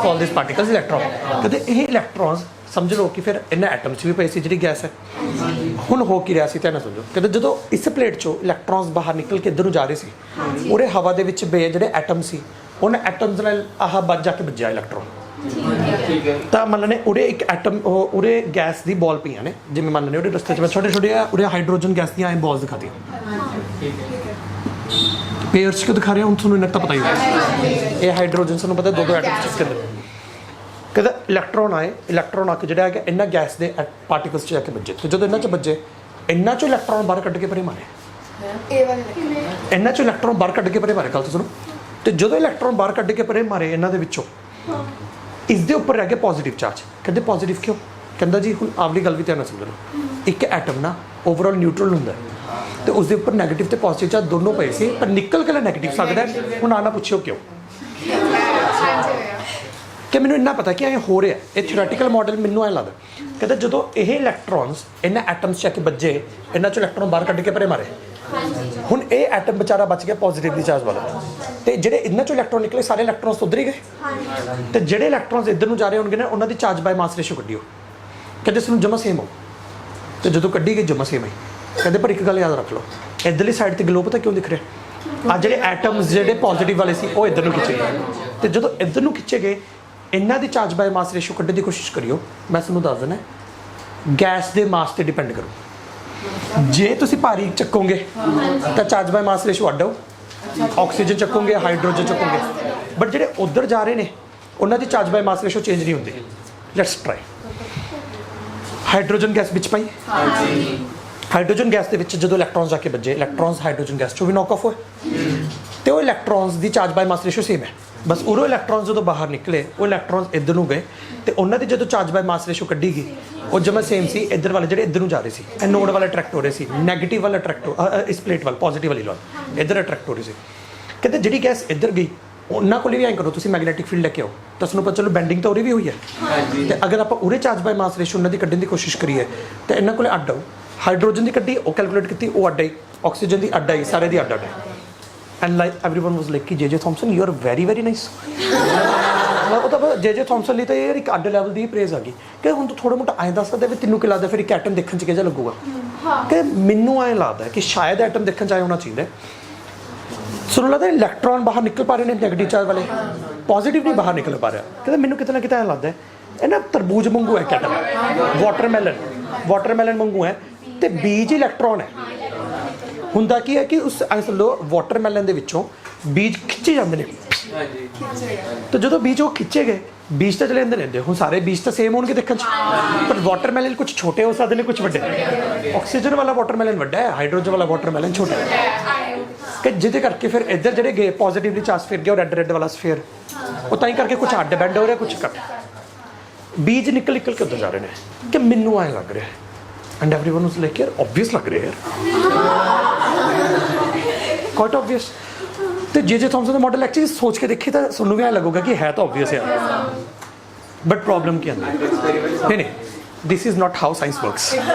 ਕਹਿੰਦੇ ਇਹ ਇਲੈਕਟ੍ਰੋਨਸ ਸਮਝ ਲਓ ਕਿ ਫਿਰ ਇਹਨਾਂ ਐਟਮਸ ਵੀ ਪਏ ਸੀ ਜਿਹੜੀ ਗੈਸ ਹੈ ਹੁਣ ਹੋ ਕੀ ਰਿਹਾ ਸੀ ਧਿਆਨ ਨਾਲ ਸਮਝੋ ਕਹਿੰਦੇ ਜਦੋਂ ਇਸ ਪਲੇਟ ਚੋਂ ਇਲੈਕਟ੍ਰੋਨਸ ਬਾਹਰ ਨਿਕਲ ਕੇ ਇੱਧਰ ਨੂੰ ਜਾ ਰਹੇ ਸੀ ਉਹਦੇ ਹਵਾ ਦੇ ਵਿੱਚ ਬੇ ਜਿਹੜੇ ਐਟਮ ਸੀ ਉਹਨਾਂ ਐਟਮਸ ਨਾਲ ਆਹ ਵੱਜ ਜਾ ਕੇ ਵੱਜਿਆ ਇਲੈਕਟ੍ਰੋਨ ਤਾਂ ਮੰਨ ਲੈਣੇ ਉਰੇ ਇੱਕ ਐਟਮ ਉਰੇ ਗੈਸ ਦੀ ਬੋਲ ਪਈਆਂ ਨੇ ਜਿਵੇਂ ਮੰਨ ਲੈਣੇ ਉਹਦੇ ਰਸਤੇ 'ਚ ਮੈਂ ਛੋਟੇ ਉਰੇ ਹਾਈਡਰੋਜਨ ਗੈਸ ਦੀਆਂ ਐਂ ਬੋਲਸ ਦਿਖਾਤੀਆਂ ਪੇਅਰਸ ਕਿਉਂ ਦਿਖਾ ਰਿਹਾ ਹੁਣ ਤੁਹਾਨੂੰ ਇੰਨਾ ਤਾਂ ਪਤਾ ਹੀ ਹੋਣਾ ਇਹ ਹਾਈਡਰੋਜਨ ਸਾਨੂੰ ਪਤਾ ਦੋ ਐਟਮਸ ਇਸ ਅੰਦਰ ਕਹਿੰਦਾ ਇਲੈਕਟ੍ਰੋਨ ਆ ਕੇ ਜਿਹੜਾ ਹੈਗਾ ਇਹਨਾਂ ਗੈਸ ਦੇ ਪਾਰਟੀਕਲਸ 'ਚ ਜਾ ਕੇ ਵੱਜੇ ਤੇ ਜਦੋਂ ਇਹਨਾਂ 'ਚ ਵੱਜੇ ਇਹਨਾਂ 'ਚੋਂ ਇਲੈਕਟ੍ਰੋਨ ਬਾਹਰ ਕੱਢ ਕੇ ਪਰੇ ਮਾਰੇ ਇਹਨਾਂ 'ਚੋਂ ਇਲੈਕਟ੍ਰੋਨ ਬਾਹਰ ਕੱਢ ਕੇ ਪਰੇ ਮਾਰੇ ਗੱਲ ਤਾਂ ਸੁਣੋ ਤੇ ਜਦੋਂ ਇਲੈਕਟ੍ਰੋਨ ਬਾਹਰ ਕੱਢ ਕੇ ਪਰੇ ਮਾਰੇ ਇਹਨਾਂ ਦੇ ਵਿੱਚੋਂ ਇਸ ਦੇ ਉੱਪਰ ਰਹਿ ਗਿਆ ਪੋਜ਼ਿਟਿਵ ਚਾਰਜ ਕਹਿੰਦੇ ਪੋਜ਼ਿਟਿਵ ਕਿਉਂ ਕਹਿੰਦਾ ਜੀ ਹੁਣ ਆਪਣੀ ਗੱਲ ਵੀ ਧਿਆਨ ਨਾਲ ਸਮਝ ਲਓ ਇੱਕ ਐਟਮ ਨਾ ਓਵਰਆਲ ਨਿਊਟਰਲ ਹੁੰਦਾ ਤੇ ਉਸ ਦੇ ਉੱਪਰ ਨੈਗੇਟਿਵ ਤੇ ਪੋਜ਼ਿਟਿਵ ਚਾਰਜ ਦੋਨੋਂ ਪਏ ਸੀ ਪਰ ਨਿਕਲ ਕੇ ਨੈਗੇਟਿਵ ਸਕਦਾ ਹੁਣ ਆਣਾ ਪੁੱਛਿਓ ਕਿਉਂ ਕਿ ਮੈਨੂੰ ਇੰਨਾ ਪਤਾ ਕਿ ਇਹ ਹੋ ਰਿਹਾ ਇਹ ਥਿਓਰੈਟੀਕਲ ਮਾਡਲ ਮੈਨੂੰ ਐਂ ਲੱਗਦਾ ਕਹਿੰਦਾ ਜਦੋਂ ਇਹ ਇਲੈਕਟ੍ਰੋਨਸ ਇਹਨਾਂ ਐਟਮਸ 'ਚ ਆ ਕੇ ਵੱਜੇ ਇਹਨਾਂ 'ਚੋਂ ਇਲੈਕਟ੍ਰੋਨ ਬਾਹਰ ਕੱਢ ਕੇ ਪਰੇ ਮਾਰੇ ਹੁਣ ਇਹ ਐਟਮ ਵਿਚਾਰਾ ਬਚ ਗਿਆ ਪੋਜ਼ਿਟਿਵਲੀ ਚਾਰਜ ਵਾਲਾ ਤੇ ਜਿਹੜੇ ਇਹਨਾਂ 'ਚੋਂ ਇਲੈਕਟ੍ਰੋਨ ਨਿਕਲੇ ਸਾਰੇ ਇਲੈਕਟ੍ਰੋਨਸ ਉੱਧਰ ਹੀ ਗਏ ਤੇ ਜਿਹੜੇ ਇਲੈਕਟ੍ਰੋਨਸ ਇੱਧਰ ਨੂੰ ਜਾ ਰਹੇ ਹੋਣਗੇ ਨਾ ਉਹਨਾਂ ਦੀ ਚਾਰਜ ਬਾਈ ਮਾਸ ਰੇਸ਼ੋ ਕੱਢਿਓ ਕਹਿੰਦੇ ਇਸ ਨੂੰ ਜਮਾ ਸੇਮ ਹੋ ਤੇ ਜਦੋਂ ਕੱਢੀ ਗਈ ਜਮਾ ਸੇਮ ਆਈ ਕਹਿੰਦੇ ਪਰ ਇੱਕ ਗੱਲ ਯਾਦ ਰੱਖ ਲਓ ਇੱਧਰਲੀ ਸਾਈਡ ਤੇ ਗਲੋ ਪਤਾ ਕਿਉਂ ਦਿਖ ਰਿਹਾ ਆ ਜਿਹੜੇ ਐਟਮਸ ਜਿਹੜੇ ਪੋਜ਼ਿਟਿਵ ਵਾਲੇ ਸੀ ਉਹ ਇੱਧਰ ਨੂੰ ਖਿੱਚੇ ਗਏ ਤੇ ਜਦੋਂ ਇੱਧਰ ਨੂੰ ਖਿੱਚੇ ਗਏ ਇਹਨਾਂ ਦੀ ਚਾਰਜ ਬਾਈ ਮਾਸ ਰੇਸ਼ੋ ਕੱਢਣ ਦੀ ਕੋਸ਼ਿਸ਼ ਕਰਿਓ ਮੈਂ ਤੁਹਾਨੂੰ ਦੱਸ ਦਿੰਦਾ ਗੈਸ ਦੇ ਮਾਸ ਤੇ ਡਿਪੈਂਡ ਕਰੋ ਜੇ ਤੁਸੀਂ ਭਾਰੀ ਚੱਕੋਗੇ ਤਾਂ ਚਾਰਜ ਬਾਈ ਮਾਸ ਰੇਸ਼ੋ ਅੱਡ ਹੋ ਆਕਸੀਜਨ ਚੱਕੋਗੇ ਹਾਈਡਰੋਜਨ ਚੱਕੋਗੇ ਬਟ ਜਿਹੜੇ ਉੱਧਰ ਜਾ ਰਹੇ ਨੇ ਉਹਨਾਂ ਦੀ ਚਾਰਜ ਬਾਈ ਮਾਸ ਰੇਸ਼ੋ ਚੇਂਜ ਨਹੀਂ ਹੁੰਦੀ ਲੈਟਸ ਟਰਾਈ ਹਾਈਡਰੋਜਨ ਗੈਸ ਵਿੱਚ ਪਾਈ ਹਾਈਡਰੋਜਨ ਗੈਸ ਦੇ ਵਿੱਚ ਜਦੋਂ ਇਲੈਕਟ੍ਰੋਨਸ ਜਾ ਕੇ ਵੱਜੇ ਇਲੈਕਟ੍ਰੋਨਸ ਹਾਈਡਰੋਜਨ ਗੈਸ ਚੋਂ ਵੀ ਨੌਕ ਆਫ ਹੋਏ ਤੇ ਉਹ ਇਲੈਕਟ੍ਰੋਨਸ ਦੀ ਚਾਰਜ ਬਾਈ ਮਾਸ ਰੇਸ਼ੋ ਸੇਮ ਹੈ ਬਸ ਉਰੋਂ ਇਲੈਕਟ੍ਰੋਨਸ ਜਦੋਂ ਬਾਹਰ ਨਿਕਲੇ ਉਹ ਇਲੈਕਟ੍ਰੋਨਸ ਇੱਧਰ ਨੂੰ ਗਏ ਤੇ ਉਹਨਾਂ ਦੀ ਜਦੋਂ ਚਾਰਜ ਬਾਈ ਮਾਸ ਰੇਸ਼ੋ ਕੱਢੀ ਗਈ ਉਹ ਜਮਾ ਸੇਮ ਸੀ ਇੱਧਰ ਵਾਲੇ ਜਿਹੜੇ ਇੱਧਰ ਨੂੰ ਜਾ ਰਹੇ ਸੀ ਇਹ ਨੋਡ ਵਾਲਾ ਅਟਰੈਕਟ ਹੋ ਰਹੇ ਸੀ ਨੈਗੇਟਿਵ ਵਾਲਾ ਅਟਰੈਕਟ ਇਸ ਪਲੇਟ ਵਾਲ ਪੋਜ਼ਿਟਿਵ ਵਾਲੀ ਲੋਨ ਇੱਧਰ ਅਟਰੈਕਟ ਹੋ ਰਹੀ ਸੀ ਕਹਿੰਦੇ ਜਿਹੜੀ ਗੈਸ ਇੱਧਰ ਗਈ ਉਹਨਾਂ ਕੋਲ ਵੀ ਐਂ ਕਰੋ ਤੁਸੀਂ ਮੈਗਨੈਟਿਕ ਫੀਲਡ ਲੈ ਕੇ ਆਓ ਤਾਂ ਤੁਹਾਨੂੰ ਪਤਾ ਚਲੋ ਬੈਂਡਿੰਗ ਤਾਂ ਉਰੇ ਵੀ ਹੋਈ ਹੈ ਤੇ ਅਗਰ ਆਪਾਂ ਉਰੇ ਚਾਰਜ ਬਾਈ ਮਾਸ ਰੇਸ਼ੋ ਉਹਨਾਂ ਦੀ ਕੱਢਣ ਦੀ ਕੋਸ਼ਿਸ਼ ਕਰੀਏ ਤਾਂ ਇਹਨਾਂ ਕੋਲੇ ਅੱਡ ਆਓ ਹਾਈਡਰੋਜਨ ਦੀ ਕੱਢੀ ਉਹ ਕੈਲਕੂਲੇਟ ਕੀਤੀ ਉਹ ਅੱਡ ਆਈ ਆਕਸੀਜਨ ਦੀ ਅੱਡ ਆਈ ਸਾਰੇ ਦੀ ਅੱਡ ਆਈ and like everyone was like ਕਿ J Thomson you are very very nice ਉਹ ਤਾਂ ਜੇ ਥੌਮਸਨ ਲਈ ਤਾਂ ਯਾਰ ਇੱਕ ਅੱਡ ਲੈਵਲ ਦੀ ਪ੍ਰੇਜ਼ ਆ ਗਈ ਕਿ ਹੁਣ ਤੂੰ ਥੋੜਾ ਮੋਟਾ ਐਂ ਦੱਸ ਸਕਦਾ ਵੀ ਤੈਨੂੰ ਕੀ ਲੱਗਦਾ ਫਿਰ ਇੱਕ ਐਟਮ ਦੇਖਣ 'ਚ ਕਿਹੋ ਜਿਹਾ ਲੱਗੂਗਾ ਕਿ ਮੈਨੂੰ ਐਂ ਲੱਗਦਾ ਕਿ ਸ਼ਾਇਦ ਐਟਮ ਦੇਖਣ 'ਚ ਆਇਆ ਹੋਣਾ ਚਾਹੀਦਾ ਸੁਣਨ ਲੱਗਦਾ ਇਲੈਕਟ੍ਰੋਨ ਬਾਹਰ ਨਿਕਲ ਪਾ ਰਹੇ ਨੇ ਨੈਗੇਟਿਵ ਚਾਰਜ ਵਾਲੇ ਪੋਜ਼ਿਟਿਵ ਨਹੀਂ ਬਾਹਰ ਨਿਕਲ ਪਾ ਰਿਹਾ ਕਹਿੰਦਾ ਮੈਨੂੰ ਕਿਤੇ ਨਾ ਕਿਤੇ ਐਂ ਲੱਗਦਾ ਇਹ ਨਾ ਤਰਬੂਜ ਵਾਂਗੂ ਹੈ ਕੈਟਲ, ਵਾਟਰਮੈਲਨ ਵਾਂਗੂ ਹੈ ਤੇ ਬੀਜ ਇਲੈਕਟ੍ਰੋਨ ਹੈ। ਹੁੰਦਾ ਕੀ ਹੈ ਕਿ ਉਸ ਐਸ ਲੋ ਵਾਟਰਮੈਲਨ ਦੇ ਵਿੱਚੋਂ ਬੀਜ ਖਿੱਚੇ ਜਾਂਦੇ ਨੇ, ਹਾਂਜੀ ਤੇ ਜਦੋਂ ਬੀਜ ਉਹ ਖਿੱਚੇ ਗਏ ਬੀਜ ਤਾਂ ਚਲੇ ਜਾਂਦੇ ਰਹਿੰਦੇ। ਹੁਣ ਸਾਰੇ ਬੀਜ ਤਾਂ ਸੇਮ ਹੋਣਗੇ ਦੇਖਣ 'ਚ, ਪਰ ਵਾਟਰਮੈਲਨ ਕੁਝ ਛੋਟੇ ਹੋ ਸਕਦੇ ਨੇ, ਕੁਝ ਵੱਡੇ। ਆਕਸੀਜਨ ਵਾਲਾ ਵਾਟਰਮੈਲਨ ਵੱਡਾ ਹੈ, ਹਾਈਡਰੋਜਨ ਵਾਲਾ ਵਾਟਰਮੈਲਨ ਛੋਟਾ ਹੈ, ਕਿ ਜਿਹਦੇ ਕਰਕੇ ਫਿਰ ਇੱਧਰ ਜਿਹੜੇ ਗਏ ਪੋਜ਼ਿਟਿਵਲੀ ਚਾਰਜ ਫਿਰ ਗਿਆ, ਉਹ ਰੈੱਡ ਵਾਲਾ ਸਫੇਅਰ, ਉਹ ਤਾਂ ਹੀ ਕਰਕੇ ਕੁਝ ਅੱਡ ਬੈਂਡ ਹੋ ਰਿਹਾ, ਕੁਝ ਘੱਟ। ਬੀਜ ਨਿਕਲ ਕੇ ਉੱਧਰ ਜਾ ਰਹੇ ਨੇ ਕਿ ਮੈਨੂੰ ਐਂ ਲੱਗ ਰਿਹਾ, ਐਂਡ ਐਵਰੀਵਨ ਵਾਸ ਲਾਈਕ ਯਾਰ ਆਬਵੀਅਸ ਲੱਗ ਰਿਹਾ ਯਾਰ, ਕੁਆਇਟ ਆਬਵੀਅਸ। ਤੇ ਜੇ ਥॉमसन ਦਾ ਮਾਡਲ ਐਕਚੁਅਲੀ ਸੋਚ ਕੇ ਦੇਖੇ ਤਾਂ ਤੁਹਾਨੂੰ ਵੀ ਐਂ ਲੱਗੂਗਾ ਕਿ ਹੈ ਤਾਂ ਆਬਵੀਅਸ ਹੈ, ਬਟ ਪ੍ਰੋਬਲਮ ਕੀ ਆਉਂਦੀ ਹੈ, ਨਹੀਂ this is not how science works.